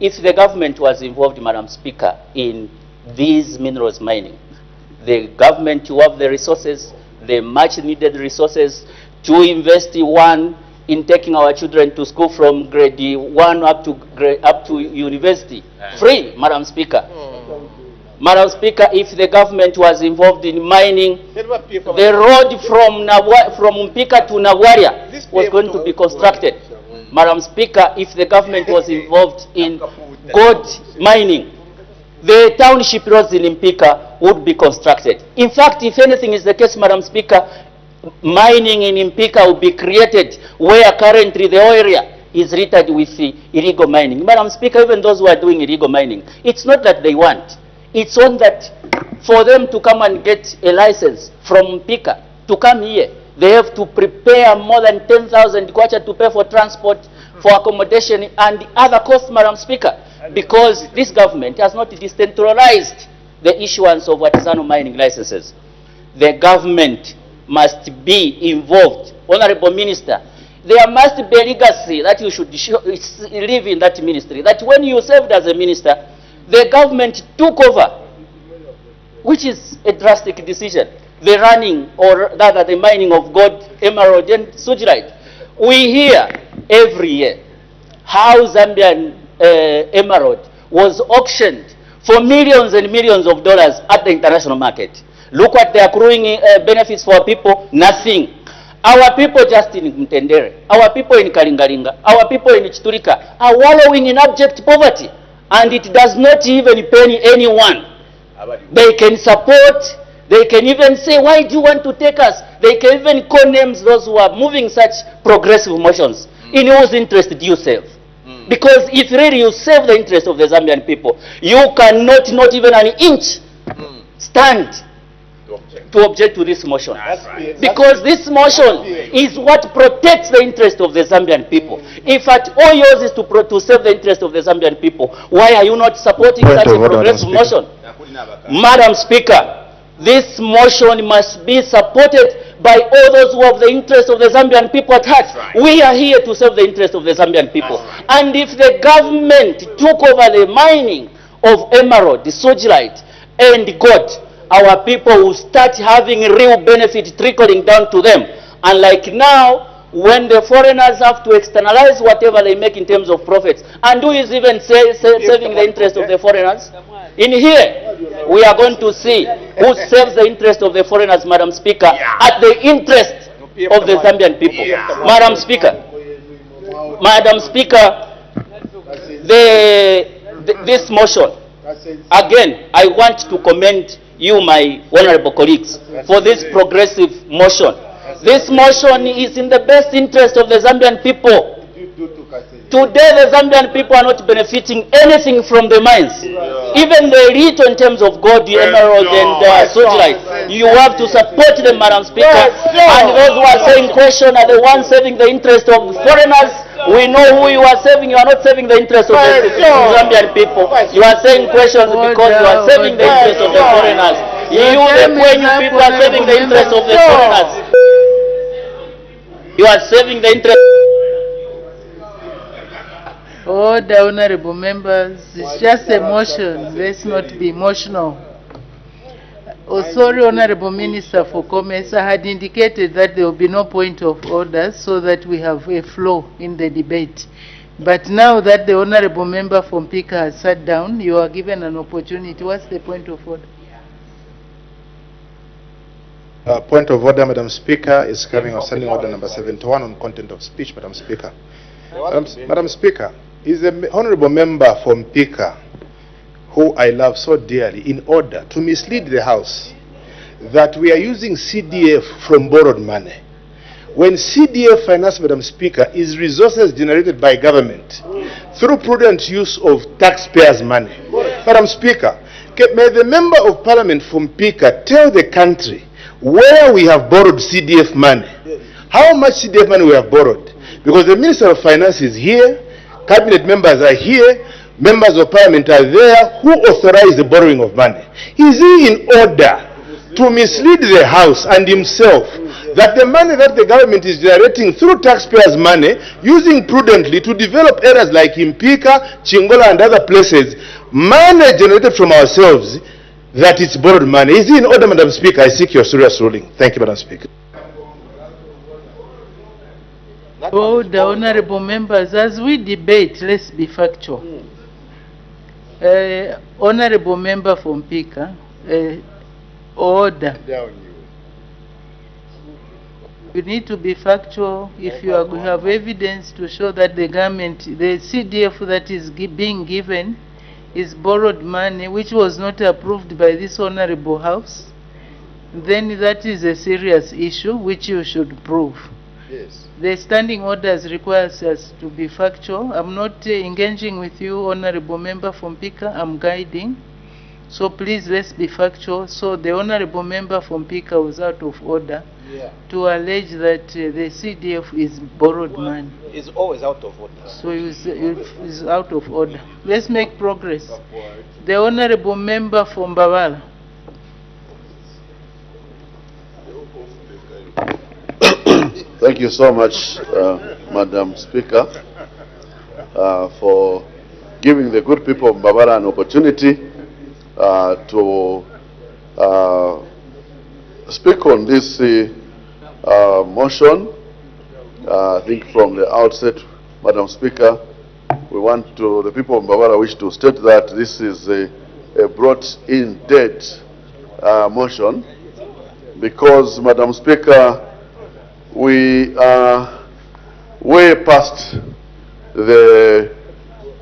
If the government was involved, Madam Speaker, in these minerals mining, the government to have the resources, the much needed resources to invest one in taking our children to school from grade 1 up to university. Free, Madam Speaker. Madam Speaker, if the government was involved in mining, the road from Mpika to Nabwaria was going to be constructed. Madam Speaker, if the government was involved in gold mining, the township roads in Mpika would be constructed. In fact, if anything is the case, Madam Speaker, mining in Mpika will be created where currently the oil area is littered with illegal mining. Madam Speaker, even those who are doing illegal mining, it's not that they want. It's on that for them to come and get a license from Mpika to come here, they have to prepare more than 10,000 kwacha to pay for transport, for accommodation and other costs, Madam Speaker, because this government has not decentralized the issuance of artisanal mining licenses. The government must be involved. Honorable Minister, there must be a legacy that you should live in that ministry, that when you served as a minister, the government took over, which is a drastic decision, the running or rather the mining of gold, emerald and sugilite. We hear every year how Zambian emerald was auctioned for millions and millions of dollars at the international market. Look at the accruing benefits for people, nothing. Our people just in Mtendere, our people in Kalingalinga, our people in Chiturika are wallowing in abject poverty. And it does not even penny anyone. They can support, they can even say, why do you want to take us? They can even call names those who are moving such progressive motions. In whose interest do you serve? Because if really you serve the interest of the Zambian people, you cannot, not even an inch, stand to object to this motion. Because this motion is what protects the interest of the Zambian people. If at all yours is to serve the interest of the Zambian people, why are you not supporting such a progressive motion? Madam Speaker, this motion must be supported by all those who have the interest of the Zambian people at heart. We are here to serve the interest of the Zambian people. And if the government took over the mining of emerald, the sugilite, and gold, our people will start having real benefit trickling down to them. Unlike now, when the foreigners have to externalize whatever they make in terms of profits. And who is even serving the interest of the foreigners? In here, we are going to see who serves the interest of the foreigners, Madam Speaker, at the interest of the Zambian people. Madam Speaker, this motion, again, I want to commend you, my honorable colleagues, for this progressive motion. This motion is in the best interest of the Zambian people. Today, the Zambian people are not benefiting anything from the mines. Even the elite in terms of gold, emerald, and sugilite. You have to support them, Madam Speaker. And those who are saying question are the ones serving the interest of foreigners. We know who you are serving. You are not serving the interest of the Zambian people. You are saying questions because you are serving the interest of the foreigners. You, the Kwenyu people, are serving the interest of the foreigners. You are serving the interest. Order, honorable members. It's just a motion. Let's not be emotional. Oh, sorry, Honorable Minister, for comments. I had indicated that there will be no point of order so that we have a flow in the debate. But now that the Honorable Member from Mpika has sat down, you are given an opportunity. What's the point of order? Point of order, Madam Speaker, is coming on standing order number 71 on content of speech, Madam Speaker. Madam Speaker, is the Honorable Member from Mpika, who I love so dearly, in order to mislead the House that we are using CDF from borrowed money, when CDF finance, Madam Speaker, is resources generated by government through prudent use of taxpayers' money. Madam Speaker, may the Member of Parliament from Mpika tell the country where we have borrowed CDF money, how much CDF money we have borrowed, because the Minister of Finance is here, cabinet members are here, members of Parliament are there who authorize the borrowing of money. Is he in order to mislead the House and himself that the money that the government is generating through taxpayers' money, using prudently to develop areas like Mpika, Chingola and other places, money generated from ourselves, that it's borrowed money. Is it in order, Madam Speaker? I seek your serious ruling. Thank you, Madam Speaker. Order, honorable members, as we debate, let's be factual. Honorable member from Pika, order. You need to be factual. If you have evidence to show that the government, the CDF that is being given is borrowed money which was not approved by this honorable house, then that is a serious issue which you should prove. Yes. The standing orders requires us to be factual. I'm not engaging with you, honorable member from Pika. I'm guiding. So please, let's be factual. So the honorable member from Pika was out of order to allege that the CDF is borrowed money. It's always out of order. So it's out of order. Let's make progress. The honorable member from Bawala. Thank you so much, Madam Speaker, for giving the good people of Bawala an opportunity to speak on this motion. I think from the outset, Madam Speaker, we want to, the people of Bawala wish to state that this is a brought-in dead motion because, Madam Speaker, we are way past the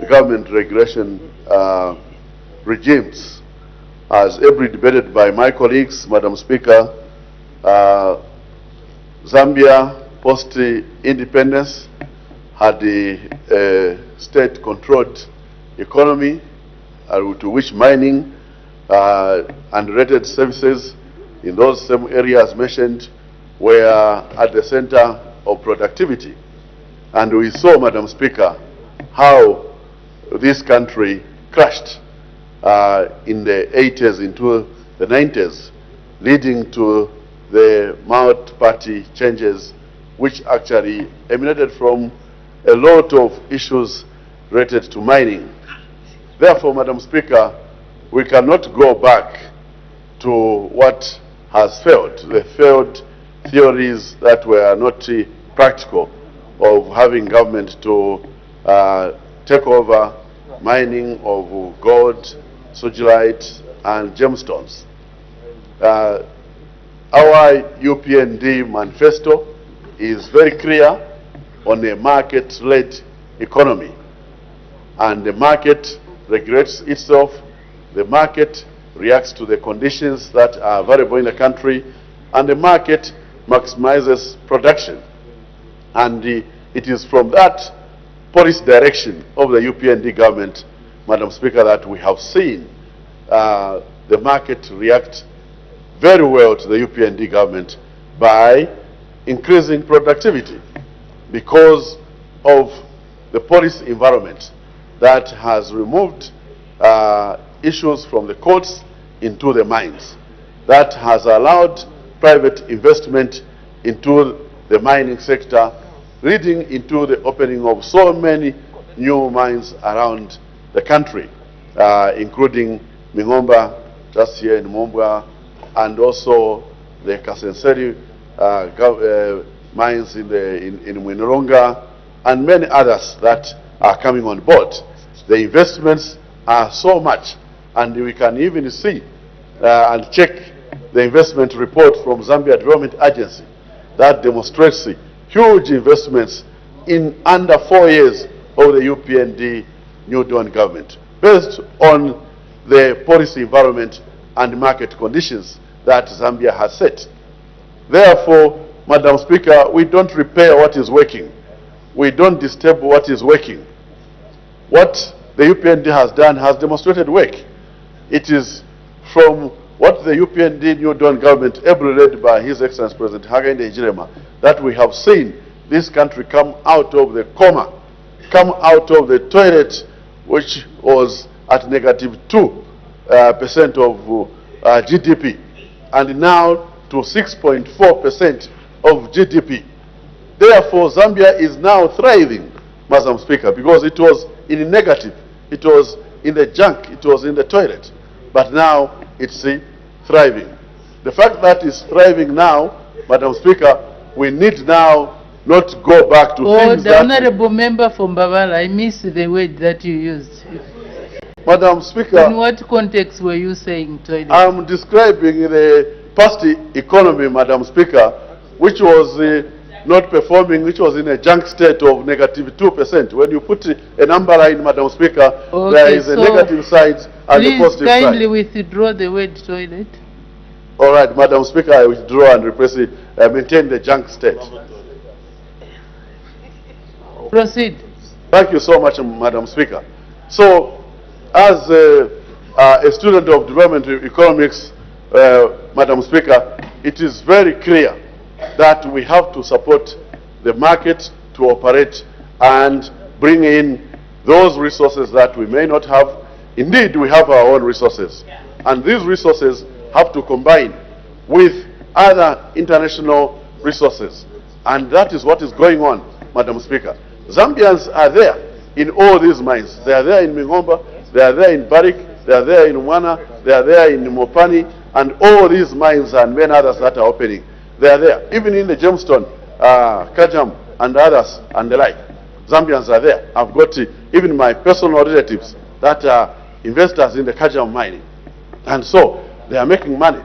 government regulation regimes. As ably debated by my colleagues, Madam Speaker, Zambia post-independence had a state-controlled economy to which mining and related services in those same areas mentioned were at the center of productivity. And we saw, Madam Speaker, how this country crashed in the 80s into the 90s, leading to the multi-party changes which actually emanated from a lot of issues related to mining. Therefore, Madam Speaker, we cannot go back to what has failed, the failed theories that were not practical of having government to take over mining of gold, sugilite, and gemstones. Our UPND manifesto is very clear on a market-led economy, and the market regulates itself. The market reacts to the conditions that are available in the country, and the market maximizes production. And it is from that policy direction of the UPND government, Madam Speaker, that we have seen the market react very well to the UPND government by increasing productivity because of the policy environment that has removed issues from the courts into the mines, that has allowed private investment into the mining sector, leading into the opening of so many new mines around the country, including Mingomba, just here in Mombwa, and also the Kasenseri mines in Mwinilonga, and many others that are coming on board. The investments are so much, and we can even see and check the investment report from Zambia Development Agency that demonstrates huge investments in under 4 years of the UPND New Dawn government, based on the policy environment and market conditions that Zambia has set. Therefore, Madam Speaker, we don't repair what is working. We don't disturb what is working. What the UPND has done has demonstrated work. It is from what the UPND New Dawn government, ably led by His Excellency President Hakainde Hichilema, that we have seen this country come out of the coma, come out of the toilet, which was at -2% of GDP, and now to 6.4% of GDP. Therefore, Zambia is now thriving, Madam Speaker, because it was in negative, it was in the junk, it was in the toilet. But now it's thriving. The fact that it's thriving now, Madam Speaker, we need now not go back to things the that... honorable member from Mbabala, I missed the word that you used. Madam Speaker... In what context were you saying toilet? I'm describing the past economy, Madam Speaker, which was not performing, which was in a junk state of negative 2%. When you put a number line, Madam Speaker, there is a negative side and a positive side. Please kindly withdraw the word toilet. All right, Madam Speaker, I withdraw and replace it, maintain the junk state. Proceed. Thank you so much, Madam Speaker. So, as a student of development economics, Madam Speaker, it is very clear that we have to support the market to operate and bring in those resources that we may not have. Indeed, we have our own resources. And these resources have to combine with other international resources. And that is what is going on, Madam Speaker. Zambians are there in all these mines. They are there in Mingomba, they are there in Barrick, they are there in Mwana, they are there in Mopani, and all these mines and many others that are opening. They are there. Even in the Gemstone, Kajam, and others, and the like. Zambians are there. I've got even my personal relatives that are investors in the Kajam mining. And so, they are making money.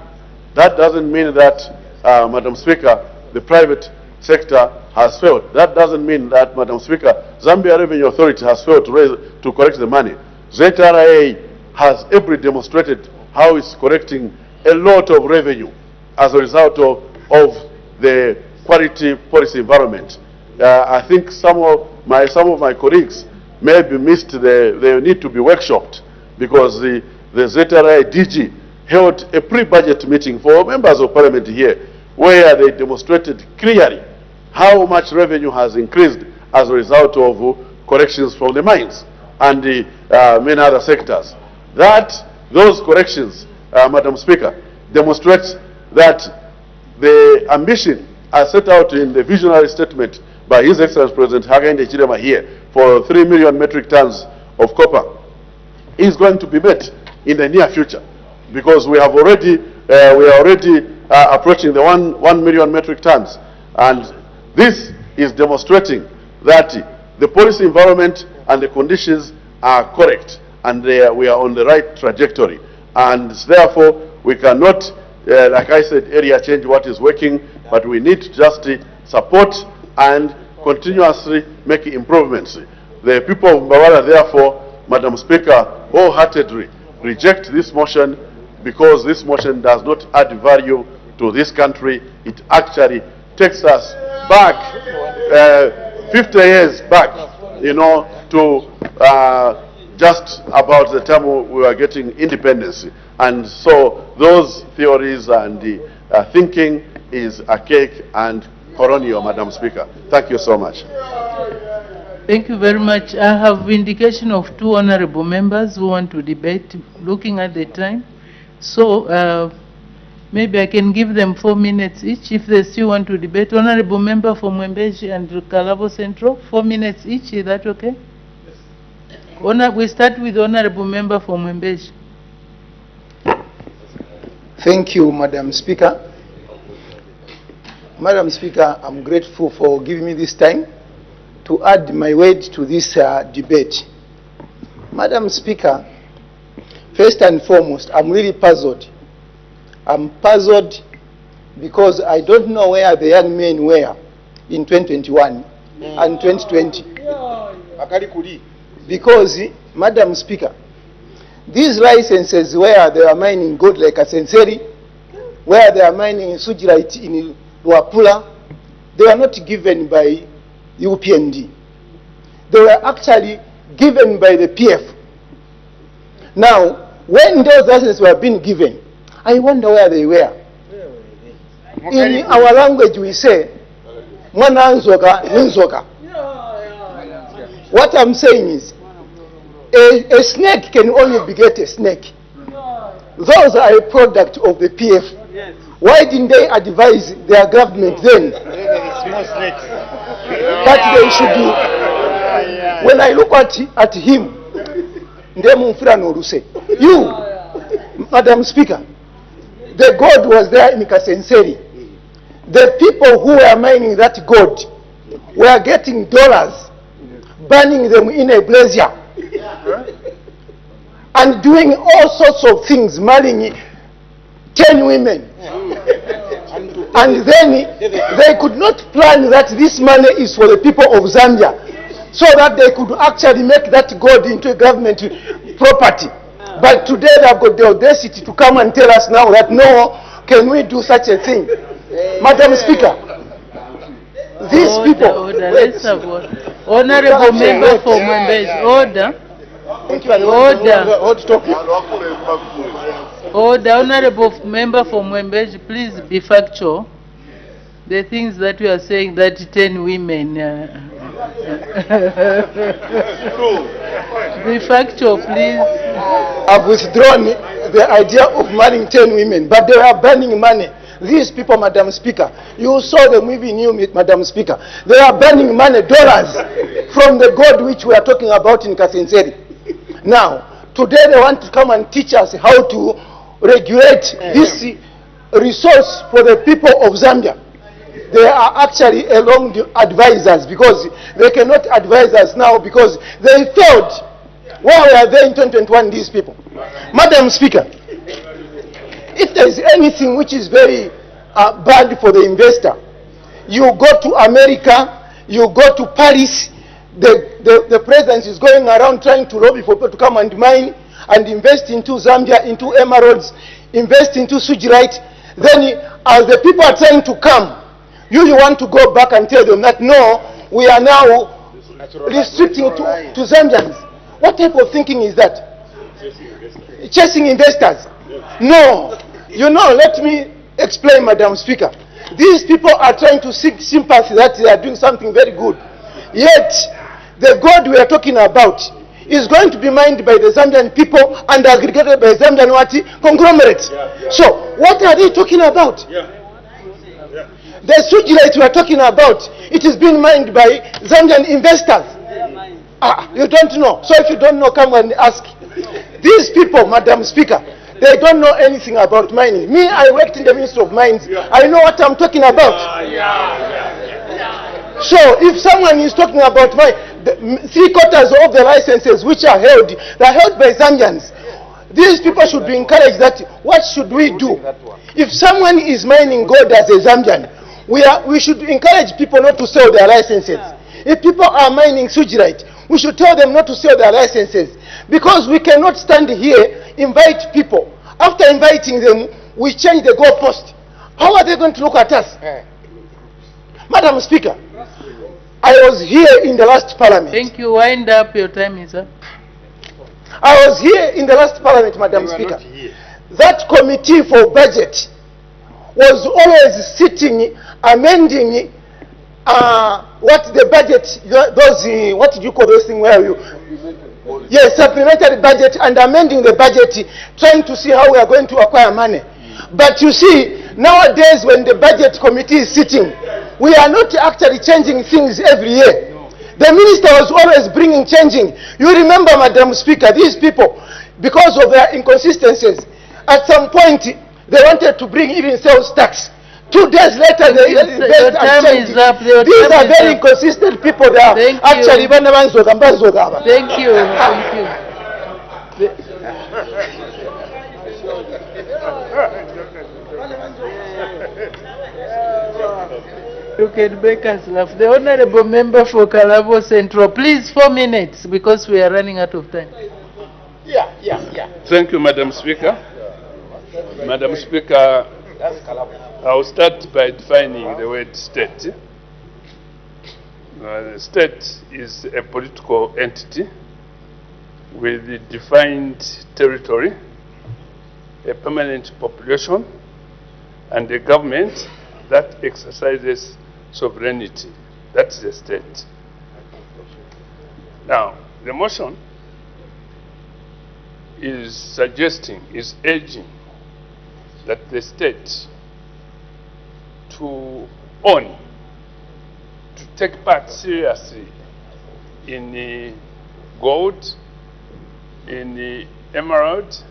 That doesn't mean that, Madam Speaker, the private sector has failed. That doesn't mean that, Madam Speaker, Zambia Revenue Authority has failed to collect the money. ZRA has ably demonstrated how it's collecting a lot of revenue as a result of the quality policy environment. I think some of my colleagues maybe missed they need to be workshopped, because the ZRA DG held a pre-budget meeting for members of parliament here, where they demonstrated clearly how much revenue has increased as a result of corrections from the mines and the many other sectors. Those corrections, Madam Speaker, demonstrates that the ambition as set out in the visionary statement by His Excellency President Hakainde Hichilema here for 3 million metric tons of copper is going to be met in the near future, because we are already approaching the 1 million metric tons, and this is demonstrating that the policy environment and the conditions are correct, and we are on the right trajectory, and therefore we cannot, like I said earlier, change what is working, but we need to just support and continuously make improvements. The people of Mbabala, therefore, Madam Speaker, wholeheartedly reject this motion, because this motion does not add value to this country. It actually takes us back 50 years back, you know, to just about the time we were getting independence. And so those theories and thinking is archaic and colonial, Madam Speaker. Thank you so much. Thank you very much. I have indication of 2 honorable members who want to debate, looking at the time. So maybe I can give them 4 minutes each if they still want to debate. Honorable member from Mwembeji and Kalabo Central, 4 minutes each. Is that okay? We start with the honorable member from Mwembeji. Thank you, Madam Speaker. Madam Speaker, I'm grateful for giving me this time to add my word to this debate. Madam Speaker, first and foremost, I'm really puzzled. I'm puzzled because I don't know where the young men were in 2021 and 2020. Because, Madam Speaker, these licenses where they are mining gold like Asenseri, where they are mining Sujirite in Luapula, they were not given by UPND. They were actually given by the PF. Now, when those licenses were being given, I wonder where they were. In our language we say, Mwana nzoka, nzoka. What I'm saying is, a snake can only beget a snake. Those are a product of the PF. Why didn't they advise their government then that they should do? When I look at him, you, Madam Speaker, the gold was there in Kasenseri. The people who were mining that gold were getting dollars, burning them in a brazier, and doing all sorts of things, marrying 10 women. And then they could not plan that this money is for the people of Zambia, so that they could actually make that gold into a government property. But today they've got the audacity to come and tell us now that no, can we do such a thing? Madam Speaker, these people... Let's have order. Honorable Member for Mwembezi, order. Order, Honorable Member for Mwembezi, please be factual. The things that you are saying, that 10 women... be factual, please. I've withdrawn the idea of marrying 10 women, but they are burning money. These people, Madam Speaker, you saw the movie New Meat, Madam Speaker. They are burning money, dollars, from the gold which we are talking about in Kasenseri. Now, today they want to come and teach us how to regulate this resource for the people of Zambia. They are actually along the advisors, because they cannot advise us now because they failed. Where were they in 2021, these people? Madam Speaker, if there is anything which is very bad for the investor, you go to America, you go to Paris, the president is going around trying to lobby for people to come and mine and invest into Zambia, into emeralds, invest into sujilite. Then as the people are trying to come, you want to go back and tell them that no, we are now restricting to Zambians. What type of thinking is that? Chasing investors? No. You know, let me explain, Madam Speaker. These people are trying to seek sympathy that they are doing something very good. Yet, the gold we are talking about is going to be mined by the Zambian people and aggregated by Zambian conglomerates. So, what are they talking about? The sujilite we are talking about, it is being mined by Zambian investors. You don't know. So if you don't know, come and ask. These people, Madam Speaker, they don't know anything about mining. Me, I worked in the Ministry of Mines. I know what I'm talking about. So if someone is talking about mining, 3/4 of the licenses which are held, they're held by Zambians. These people should be encouraged that what should we do? If someone is mining gold as a Zambian, we should encourage people not to sell their licenses. If people are mining sujilite, we should tell them not to sell their licenses, because we cannot stand here, invite people. After inviting them, we change the goalpost. How are they going to look at us? Madam Speaker, I was here in the last parliament. Thank you. Wind up. Your time is up. I was here in the last parliament, Madam Speaker. That committee for budget was always sitting, amending what the budget, what do you call those things where you... Yes, supplementary budget, and amending the budget, trying to see how we are going to acquire money. But you see, nowadays when the budget committee is sitting, we are not actually changing things every year. The minister was always bringing changing. You remember, Madam Speaker, these people, because of their inconsistencies, at some point, they wanted to bring even sales tax. 2 days later, they invest and change. These are very inconsistent people. They are actually... Thank you. Thank you. You can make us laugh. The Honorable Member for Kalabo Central, please, 4 minutes, because we are running out of time. Thank you, Madam Speaker. Madam Speaker, I will start by defining the word state. The state is a political entity with a defined territory, a permanent population, and a government that exercises sovereignty. That's the state. Now, the motion is suggesting, is urging that the state to own, to take part seriously in the gold, in the emerald,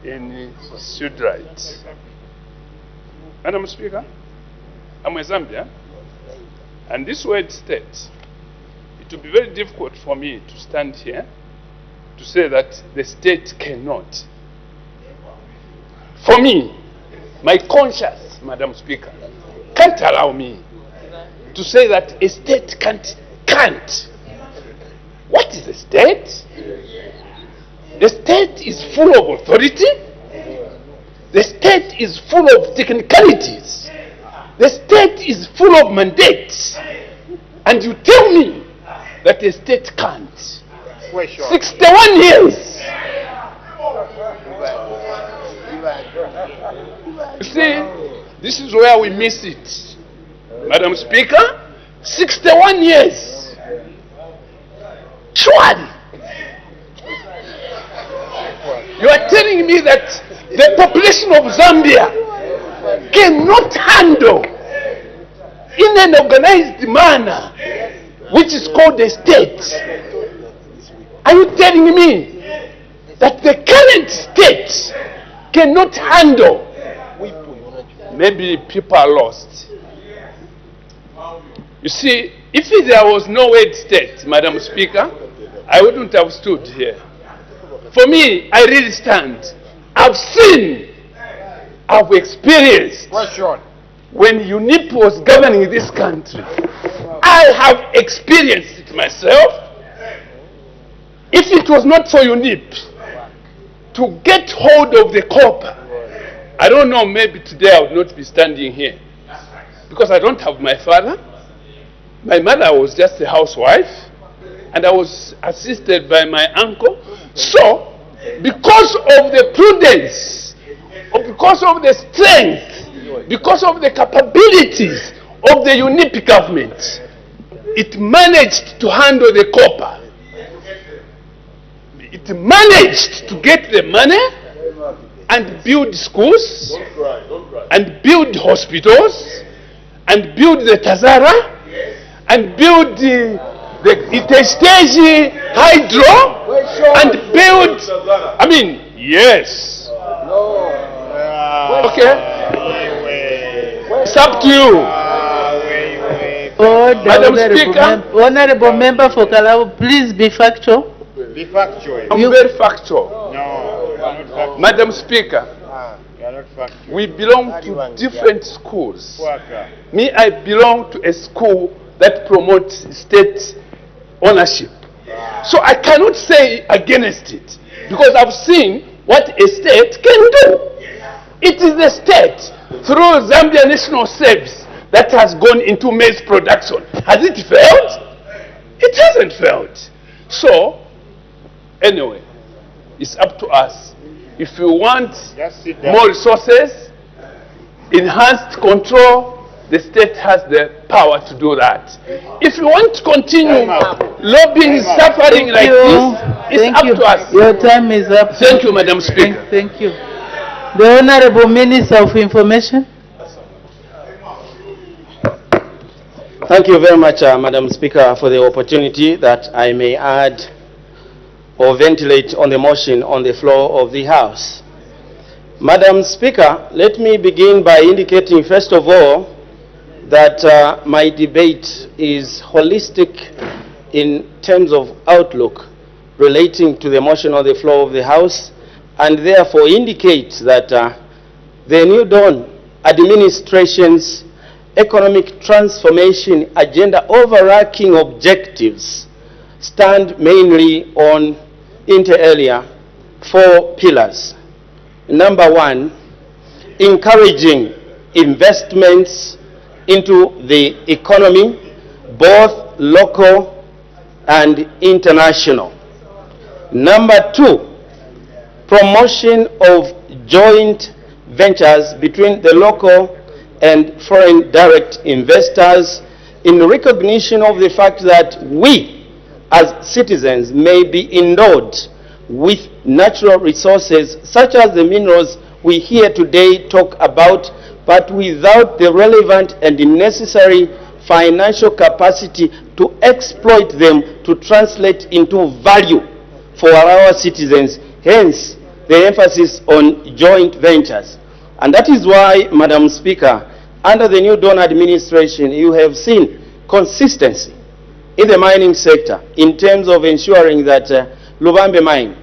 in Sudraite. Madam Speaker, I'm a Zambia, and this word state, it will be very difficult for me to stand here to say that the state cannot. For me, my conscience, Madam Speaker, can't allow me to say that a state can't. What is a state? The state is full of authority. The state is full of technicalities. The state is full of mandates. And you tell me that a state can't. 61 years. You see, this is where we miss it. Madam Speaker, 61 years. Surely. You are telling me that the population of Zambia cannot handle in an organized manner, which is called a state. Are you telling me that the current state cannot handle? Maybe people are lost. You see, if there was no word state, Madam Speaker, I wouldn't have stood here. For me, I really stand. I've seen, I've experienced. When UNIP was governing this country, I have experienced it myself. If it was not for UNIP to get hold of the copper, I don't know, maybe today I would not be standing here. Because I don't have my father. My mother was just a housewife. And I was assisted by my uncle. So, because of the prudence, or because of the strength, because of the capabilities of the UNIP government, it managed to handle the copper. It managed to get the money and build schools, and build hospitals, and build the Tazara, and build the Itestage hydro, and build, I mean, yes. Okay. It's up to you. Madam Speaker. Honorable Member for Kalabo, please be factual. Be factual. I'm very factual. No, Madam Speaker, you are not factual. we belong to different schools. Me, I belong to a school that promotes state ownership. So I cannot say against it, because I've seen what a state can do. It is the state, through Zambia National Service, that has gone into maize production. Has it failed? It hasn't failed. So, anyway, it's up to us. If you want more resources, enhanced control, the state has the power to do that. If you want to continue lobbying, suffering like this, it's up to us. Your time is up. Thank you, Madam Speaker. Thank you. The Honorable Minister of Information. Thank you very much, Madam Speaker, for the opportunity that I may add or ventilate on the motion on the floor of the House. Madam Speaker, let me begin by indicating, first of all, that my debate is holistic in terms of outlook relating to the motion on the floor of the House, and therefore indicates that the New Dawn administration's economic transformation agenda overarching objectives stand mainly on, inter alia, 4 pillars. Number 1, encouraging investments into the economy, both local and international. Number 2, promotion of joint ventures between the local and foreign direct investors in recognition of the fact that we as citizens may be endowed with natural resources such as the minerals we here today talk about, but without the relevant and necessary financial capacity to exploit them to translate into value for our citizens. Hence, the emphasis on joint ventures. And that is why, Madam Speaker, under the new Dawn administration, you have seen consistency in the mining sector in terms of ensuring that Lubambe mine,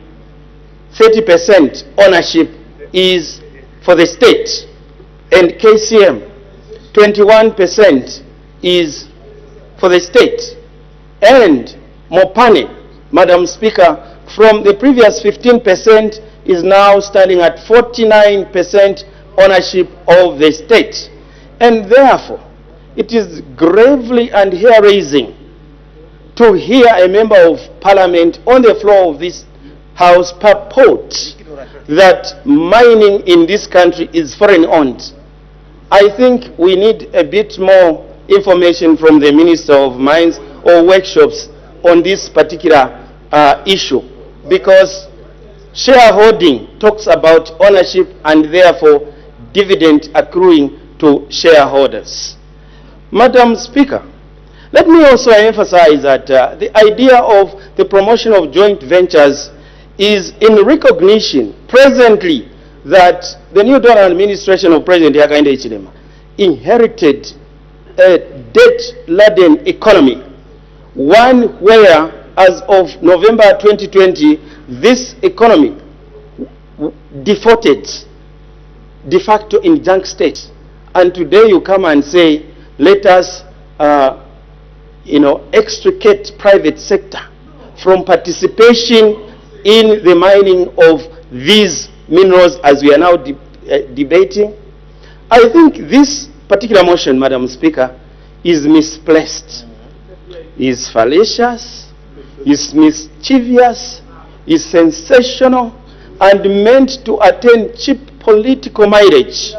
30% ownership is for the state, and KCM, 21% is for the state, and Mopane, Madam Speaker, from the previous 15% is now standing at 49% ownership of the state. And therefore, it is gravely and hair-raising to hear a member of parliament on the floor of this house purport that mining in this country is foreign-owned. I think we need a bit more information from the Minister of Mines or workshops on this particular issue, because shareholding talks about ownership and therefore dividend accruing to shareholders. Madam Speaker, let me also emphasize that the idea of the promotion of joint ventures is in recognition presently that the new Dawn administration of President Hakainde Hichilema inherited a debt-laden economy, one where, as of November 2020, this economy defaulted de facto in junk state. And today you come and say, let us extricate private sector from participation in the mining of these minerals as we are now debating. I think this particular motion, Madam Speaker, is misplaced, is fallacious, is mischievous, is sensational, and meant to attain cheap political mileage.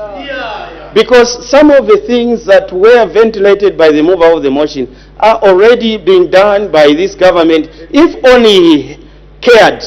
Because some of the things that were ventilated by the mover of the motion are already being done by this government, if only he cared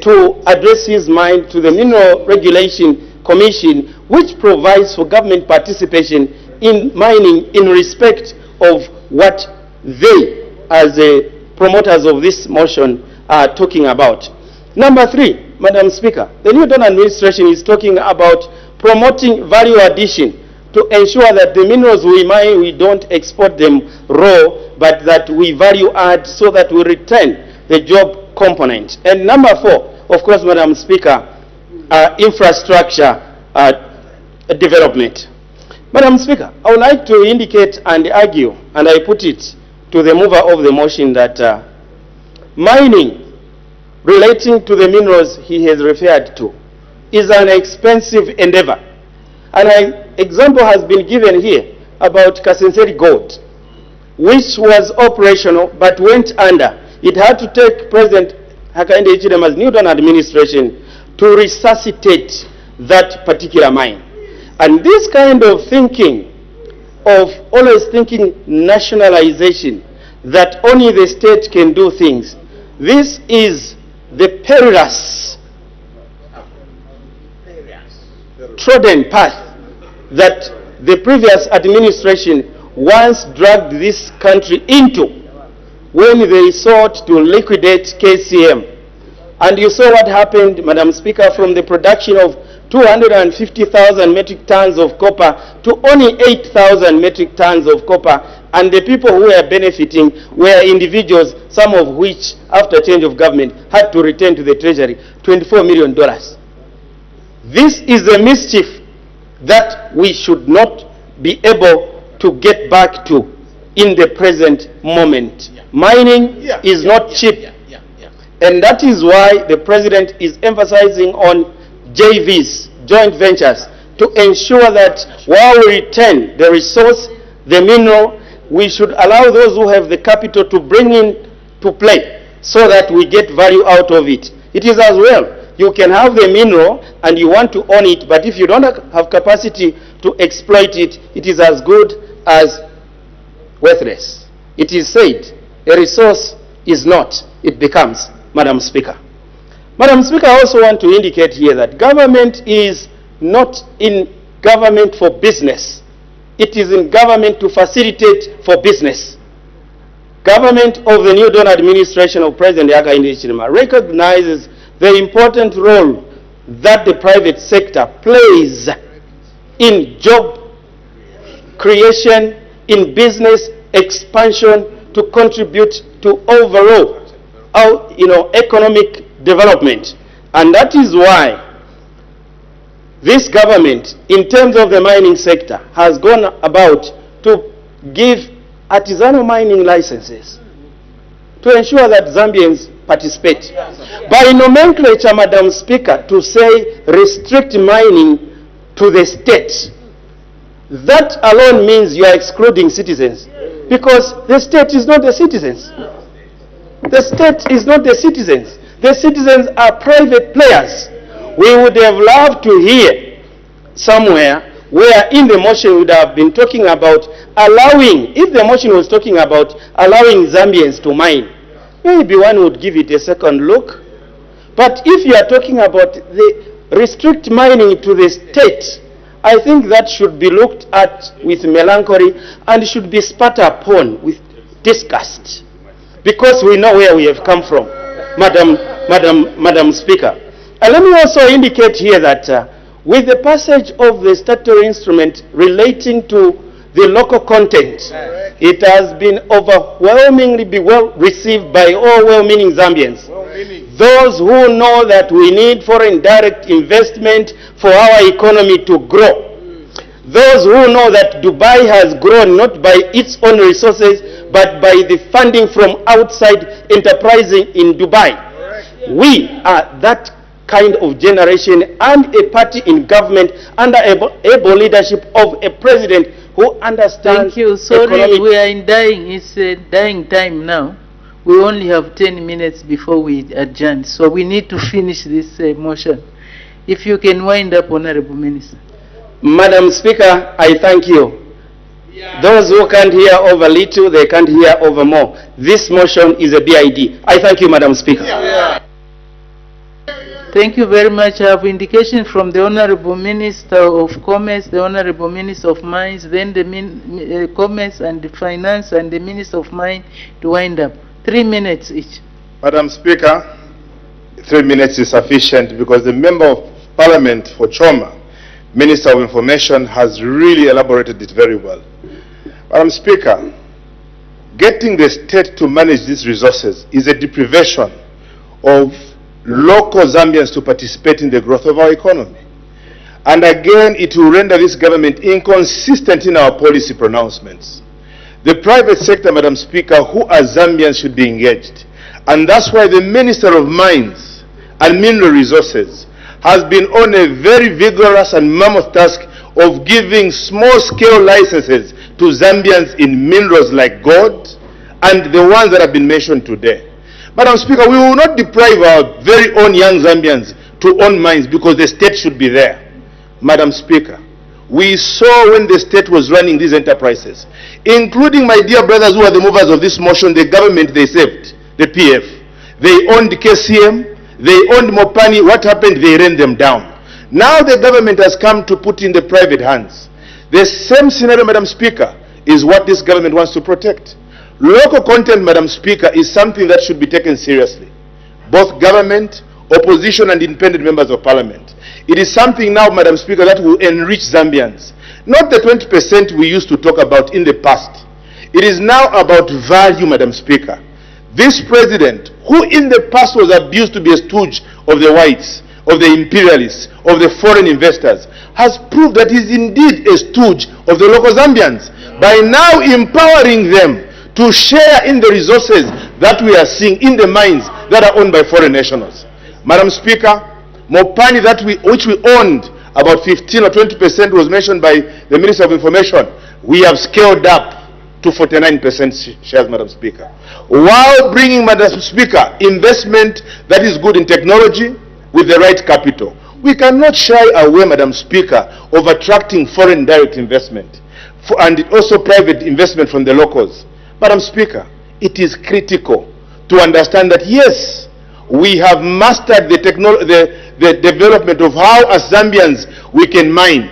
to address his mind to the Mineral Regulation Commission, which provides for government participation in mining in respect of what they, as the promoters of this motion, are talking about. Number 3, Madam Speaker, the new Dawn administration is talking about promoting value addition to ensure that the minerals we mine, we don't export them raw, but that we value add so that we retain the job component. And number 4, of course, Madam Speaker, infrastructure development. Madam Speaker, I would like to indicate and argue, and I put it to the mover of the motion, that mining relating to the minerals he has referred to is an expensive endeavor. And an example has been given here about Kasenseri Gold, which was operational but went under. It had to take President Hakainde Hichilema's new Dawn administration to resuscitate that particular mine. And this kind of thinking, of always thinking nationalization, that only the state can do things, this is the perilous trodden path that the previous administration once dragged this country into when they sought to liquidate KCM. And you saw what happened, Madam Speaker, from the production of 250,000 metric tons of copper to only 8,000 metric tons of copper, and the people who were benefiting were individuals, some of which, after change of government, had to return to the treasury $24 million. This is a mischief that we should not be able to get back to in the present moment. Mining is not cheap. And that is why the President is emphasizing on JVs, joint ventures, to ensure that while we retain the resource, the mineral, we should allow those who have the capital to bring in to play so that we get value out of it. It is as well. You can have the mineral and you want to own it, but if you don't have capacity to exploit it, it is as good as worthless. It is said, a resource is not, it becomes. Madam Speaker. Madam Speaker, I also want to indicate here that government is not in government for business. It is in government to facilitate for business. Government of the new Dawn administration of President Hakainde Hichilema recognizes the important role that the private sector plays in job creation, in business expansion to contribute to overall economic development. And that is why this government, in terms of the mining sector, has gone about to give artisanal mining licenses to ensure that Zambians participate. By nomenclature, Madam Speaker, to say restrict mining to the state, that alone means you are excluding citizens, because the state is not the citizens. The state is not the citizens. The citizens are private players. We would have loved to hear somewhere where in the motion would have been talking about allowing, if the motion was talking about allowing Zambians to mine, maybe one would give it a second look. But if you are talking about the restrict mining to the state, I think that should be looked at with melancholy and should be spat upon with disgust, because we know where we have come from, Madam Speaker. And let me also indicate here that with the passage of the statutory instrument relating to the local content, it has been overwhelmingly well received by all well-meaning Zambians. Those who know that we need foreign direct investment for our economy to grow. Those who know that Dubai has grown not by its own resources, but by the funding from outside enterprising in Dubai. We are that kind of generation and a party in government under able leadership of a president who understands. Thank you. Sorry, we are in dying. It's dying time now. We only have 10 minutes before we adjourn, so we need to finish this motion. If you can wind up, Honorable Minister. Madam Speaker, I thank you. Those who can't hear over little, they can't hear over more. This motion is a BID. I thank you, Madam Speaker. Thank you very much. I have indication from the Honorable Minister of Commerce, the Honorable Minister of Mines, then the Commerce and the Finance and the Minister of Mines to wind up. 3 minutes each. Madam Speaker, 3 minutes is sufficient because the Member of Parliament for Choma, Minister of Information, has really elaborated it very well. Madam Speaker, getting the state to manage these resources is a deprivation of local Zambians to participate in the growth of our economy. And again, it will render this government inconsistent in our policy pronouncements. The private sector, Madam Speaker, who as Zambians should be engaged. And that's why the Minister of Mines and Mineral Resources has been on a very vigorous and mammoth task of giving small-scale licenses to Zambians in minerals like gold and the ones that have been mentioned today. Madam Speaker, we will not deprive our very own young Zambians to own mines because the state should be there. Madam Speaker, we saw when the state was running these enterprises, including my dear brothers who are the movers of this motion, the government they saved, the PF. They owned KCM, they owned Mopani. What happened? They ran them down. Now the government has come to put in the private hands. The same scenario, Madam Speaker, is what this government wants to protect. Local content, Madam Speaker, is something that should be taken seriously. Both government, opposition, and independent members of parliament. It is something now, Madam Speaker, that will enrich Zambians. Not the 20% we used to talk about in the past. It is now about value, Madam Speaker. This president, who in the past was abused to be a stooge of the whites, of the imperialists, of the foreign investors, has proved that he is indeed a stooge of the local Zambians by now empowering them to share in the resources that we are seeing in the mines that are owned by foreign nationals. Madam Speaker, Mopani which we owned, about 15 or 20% was mentioned by the Minister of Information. We have scaled up to 49% shares, Madam Speaker. While bringing, Madam Speaker, investment that is good in technology with the right capital. We cannot shy away, Madam Speaker, of attracting foreign direct investment and also private investment from the locals. Madam Speaker, it is critical to understand that, yes, we have mastered the development of how as Zambians we can mine.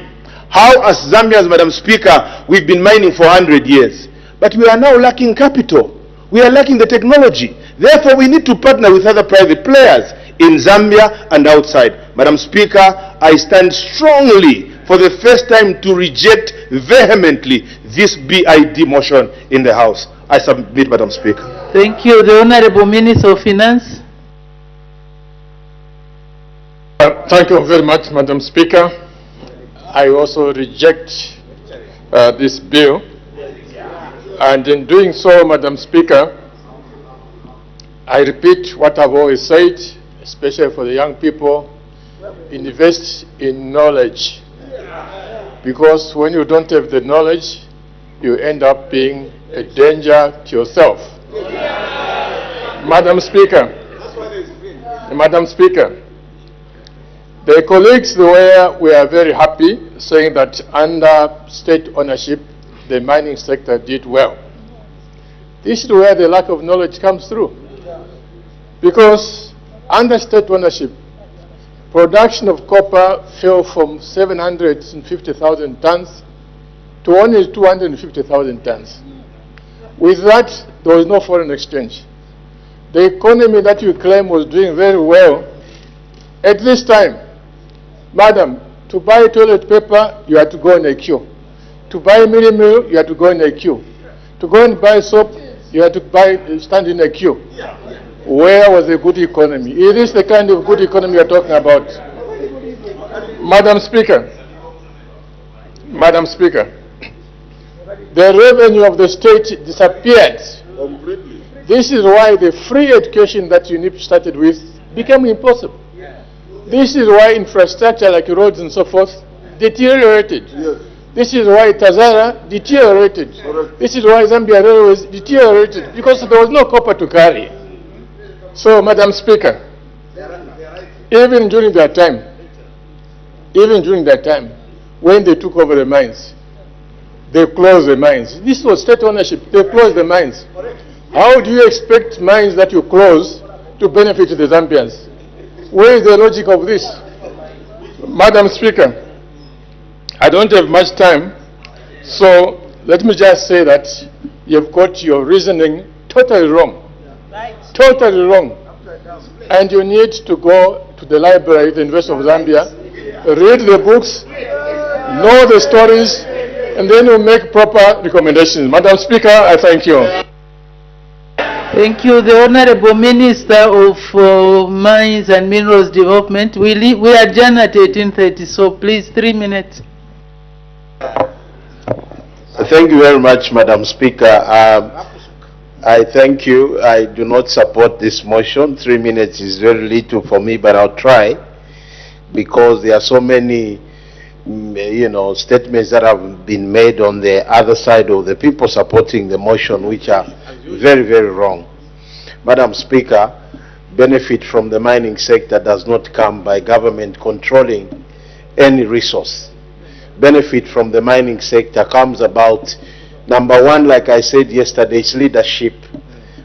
How as Zambians, Madam Speaker, we've been mining for 100 years. But we are now lacking capital. We are lacking the technology. Therefore, we need to partner with other private players in Zambia and outside. Madam Speaker, I stand strongly for the first time to reject vehemently this BID motion in the House. I submit, Madam Speaker. Thank you. The Honorable Minister of Finance. Thank you very much, Madam Speaker. I also reject this bill. And in doing so, Madam Speaker, I repeat what I've always said, especially for the young people: invest in knowledge. Because when you don't have the knowledge, you end up being a danger to yourself. Madam Speaker, the colleagues there were very happy, saying that under state ownership, the mining sector did well. This is where the lack of knowledge comes through. Because under state ownership, production of copper fell from 750,000 tons to only 250,000 tons. With that, there was no foreign exchange. The economy that you claim was doing very well, at this time, madam, to buy toilet paper, you had to go in a queue. To buy mini meal, you had to go in a queue. To go and buy soap, you had to stand in a queue. Where was the good economy? It is the kind of good economy you're talking about. Madam Speaker, the revenue of the state disappeared. Completely. This is why the free education that UNIP started with became impossible. This is why infrastructure like roads and so forth deteriorated. Yes. This is why Tazara deteriorated. Correct. This is why Zambia Railways deteriorated, because there was no copper to carry. So, Madam Speaker, even during that time, when they took over the mines, they closed the mines. This was state ownership. They closed the mines. How do you expect mines that you close to benefit the Zambians? Where is the logic of this? Madam Speaker, I don't have much time, so let me just say that you've got your reasoning totally wrong. Totally wrong. And you need to go to the library, the University of Zambia, read the books, know the stories, and then you make proper recommendations. Madam Speaker, I thank you. Thank you. The Honorable Minister of Mines and Minerals Development. We adjourn at 18:30, so please, 3 minutes. Thank you very much, Madam Speaker. I thank you. I do not support this motion. 3 minutes is very little for me, but I'll try, because there are so many statements that have been made on the other side of the people supporting the motion, which are very, very wrong. Madam Speaker, benefit from the mining sector does not come by government controlling any resource. Benefit from the mining sector comes about, number one, like I said yesterday, is leadership.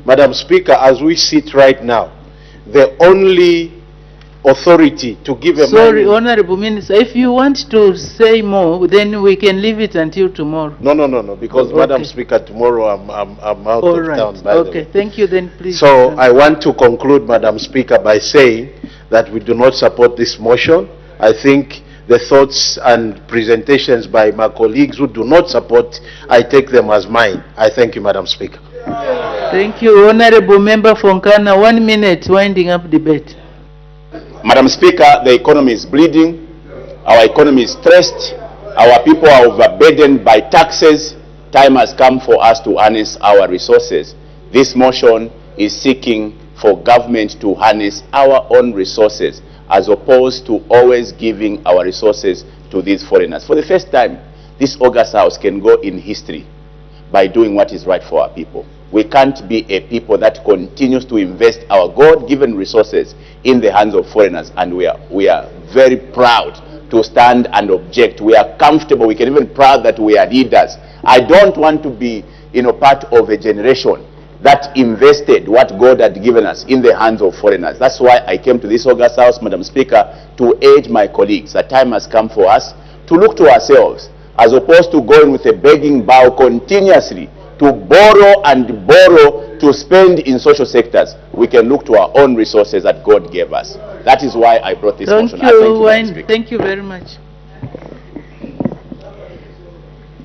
Madam Speaker, as we sit right now, the only authority to give a Sorry, Honorable Minister, if you want to say more, then we can leave it until tomorrow. No, because okay. Madam Speaker, tomorrow I'm out All of right. town. By the way. Okay, thank you then, please. So I want to conclude, Madam Speaker, by saying that we do not support this motion. I think the thoughts and presentations by my colleagues who do not support, I take them as mine. I thank you, Madam Speaker. Thank you, Honorable Member from Ghana. 1 minute, winding up debate. Madam Speaker, the economy is bleeding, our economy is stressed, our people are overburdened by taxes. Time has come for us to harness our resources. This motion is seeking for government to harness our own resources, as opposed to always giving our resources to these foreigners. For the first time, this August House can go in history by doing what is right for our people. We can't be a people that continues to invest our God-given resources in the hands of foreigners, and we are very proud to stand and object. We are comfortable, we can even proud that we are leaders. I don't want to be part of a generation that invested what God had given us in the hands of foreigners. That's why I came to this August House, Madam Speaker, to aid my colleagues. The time has come for us to look to ourselves, as opposed to going with a begging bow continuously, to borrow and borrow to spend in social sectors, we can look to our own resources that God gave us. That is why I brought this motion. I thank you, Madam Speaker. Thank you very much.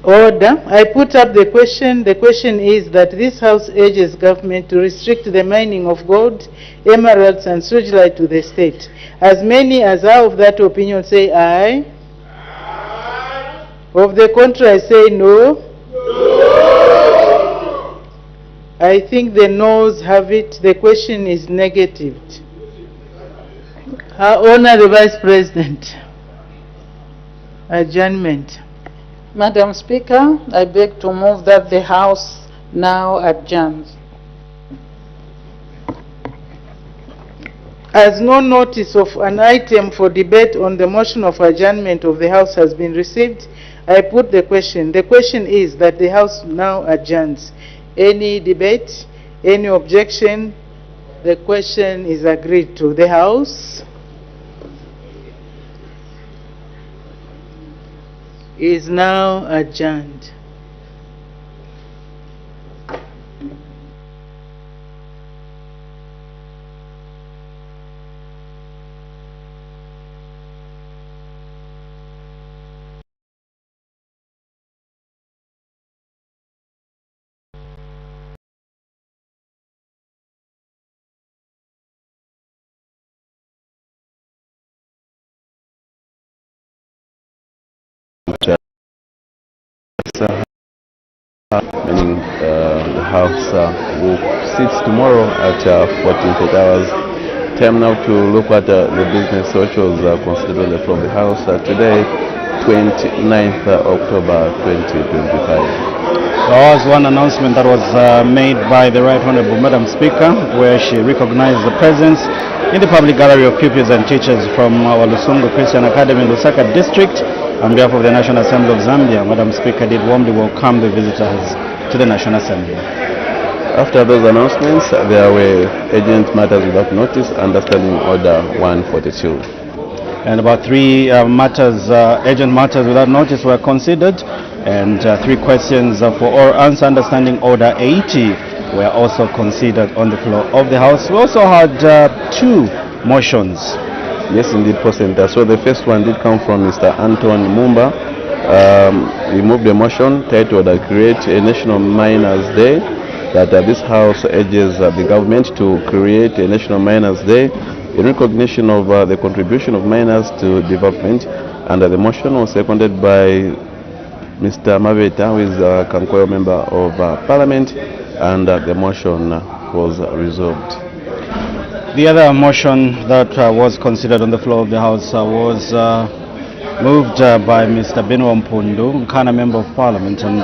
Order. I put up the question. The question is that this House urges government to restrict the mining of gold, emeralds and sujilite to the state. As many as are of that opinion say aye. Aye. Of the contrary say no. No. I think the noes have it. The question is negative. Honor the Vice President. Adjournment. Madam Speaker, I beg to move that the House now adjourns. As no notice of an item for debate on the motion of adjournment of the House has been received, I put the question. The question is that the House now adjourns. Any debate? Any objection? The question is agreed to. The House is now adjourned. Meaning the House will sit tomorrow at 14:30 hours. Time now to look at the business which was considered on the floor of the House today, 29th October 2025. There was one announcement that was made by the Right Honorable Madam Speaker, where she recognized the presence in the public gallery of pupils and teachers from our Lusungu Christian Academy in Lusaka District. On behalf of the National Assembly of Zambia, Madam Speaker did warmly welcome the visitors to the National Assembly. After those announcements, there were urgent matters without notice under Standing Order 142. And about three urgent matters without notice were considered, and three questions for oral answer under Standing Order 80 were also considered on the floor of the House. We also had two motions. Yes, indeed, President. So the first one did come from Mr. Anton Mumba. He moved a motion titled Create a National Miners Day, that this House urges the government to create a National Miners Day in recognition of the contribution of miners to development. And the motion was seconded by Mr. Maveta, who is a Kankoyo member of Parliament, and the motion was resolved. The other motion that was considered on the floor of the House was moved by Mr. Benwa Mpundu, Nkana Member of Parliament, and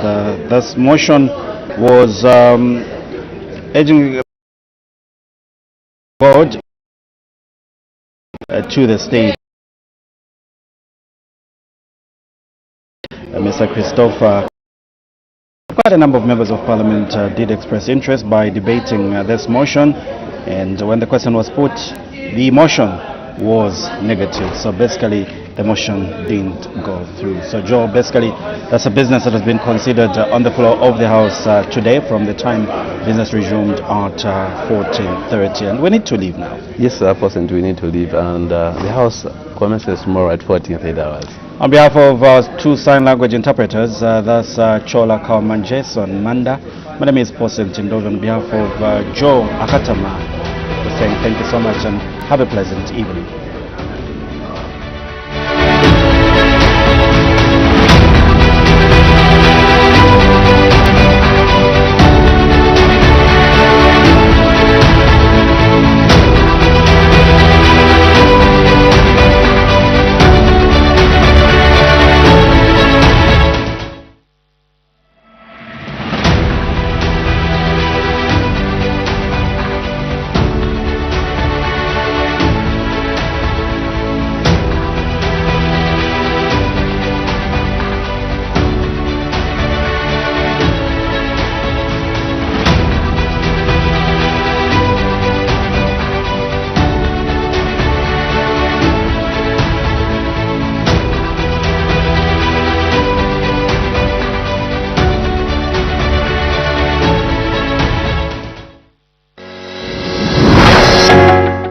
this motion was urging board to the state. Mr. Christopher, quite a number of members of Parliament did express interest by debating this motion. And when the question was put, the motion was negative. So basically, the motion didn't go through. So Joe, basically, that's a business that has been considered on the floor of the House today from the time business resumed at 14:30. And we need to leave now. Yes, President, we need to leave. And the House commences tomorrow at 14:30 hours. On behalf of our two sign language interpreters, that's Chola Kaumanjeson Manda. My name is President Ndove. On behalf of Joe Akatama, we're saying thank you so much and have a pleasant evening.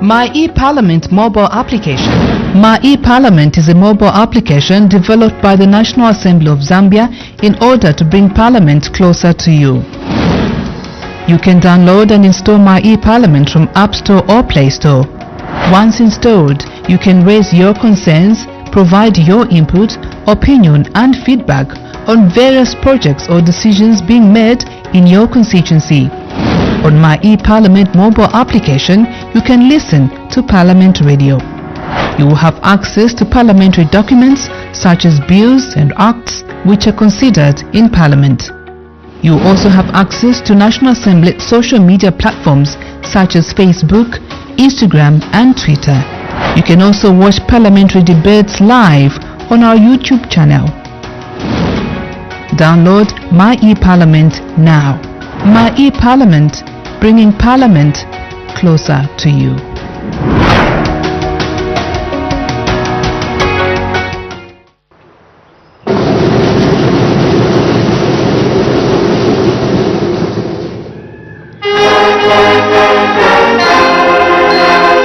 My eParliament mobile application. My eParliament is a mobile application developed by the National Assembly of Zambia in order to bring Parliament closer to you. You can download and install My eParliament from App Store or Play Store. Once installed, you can raise your concerns, provide your input, opinion and feedback on various projects or decisions being made in your constituency. On My eParliament mobile application, you can listen to Parliament Radio. You will have access to parliamentary documents such as bills and acts which are considered in Parliament. You will also have access to National Assembly social media platforms such as Facebook, Instagram and Twitter. You can also watch parliamentary debates live on our YouTube channel. Download My eParliament now. My eParliament, bringing Parliament closer to you.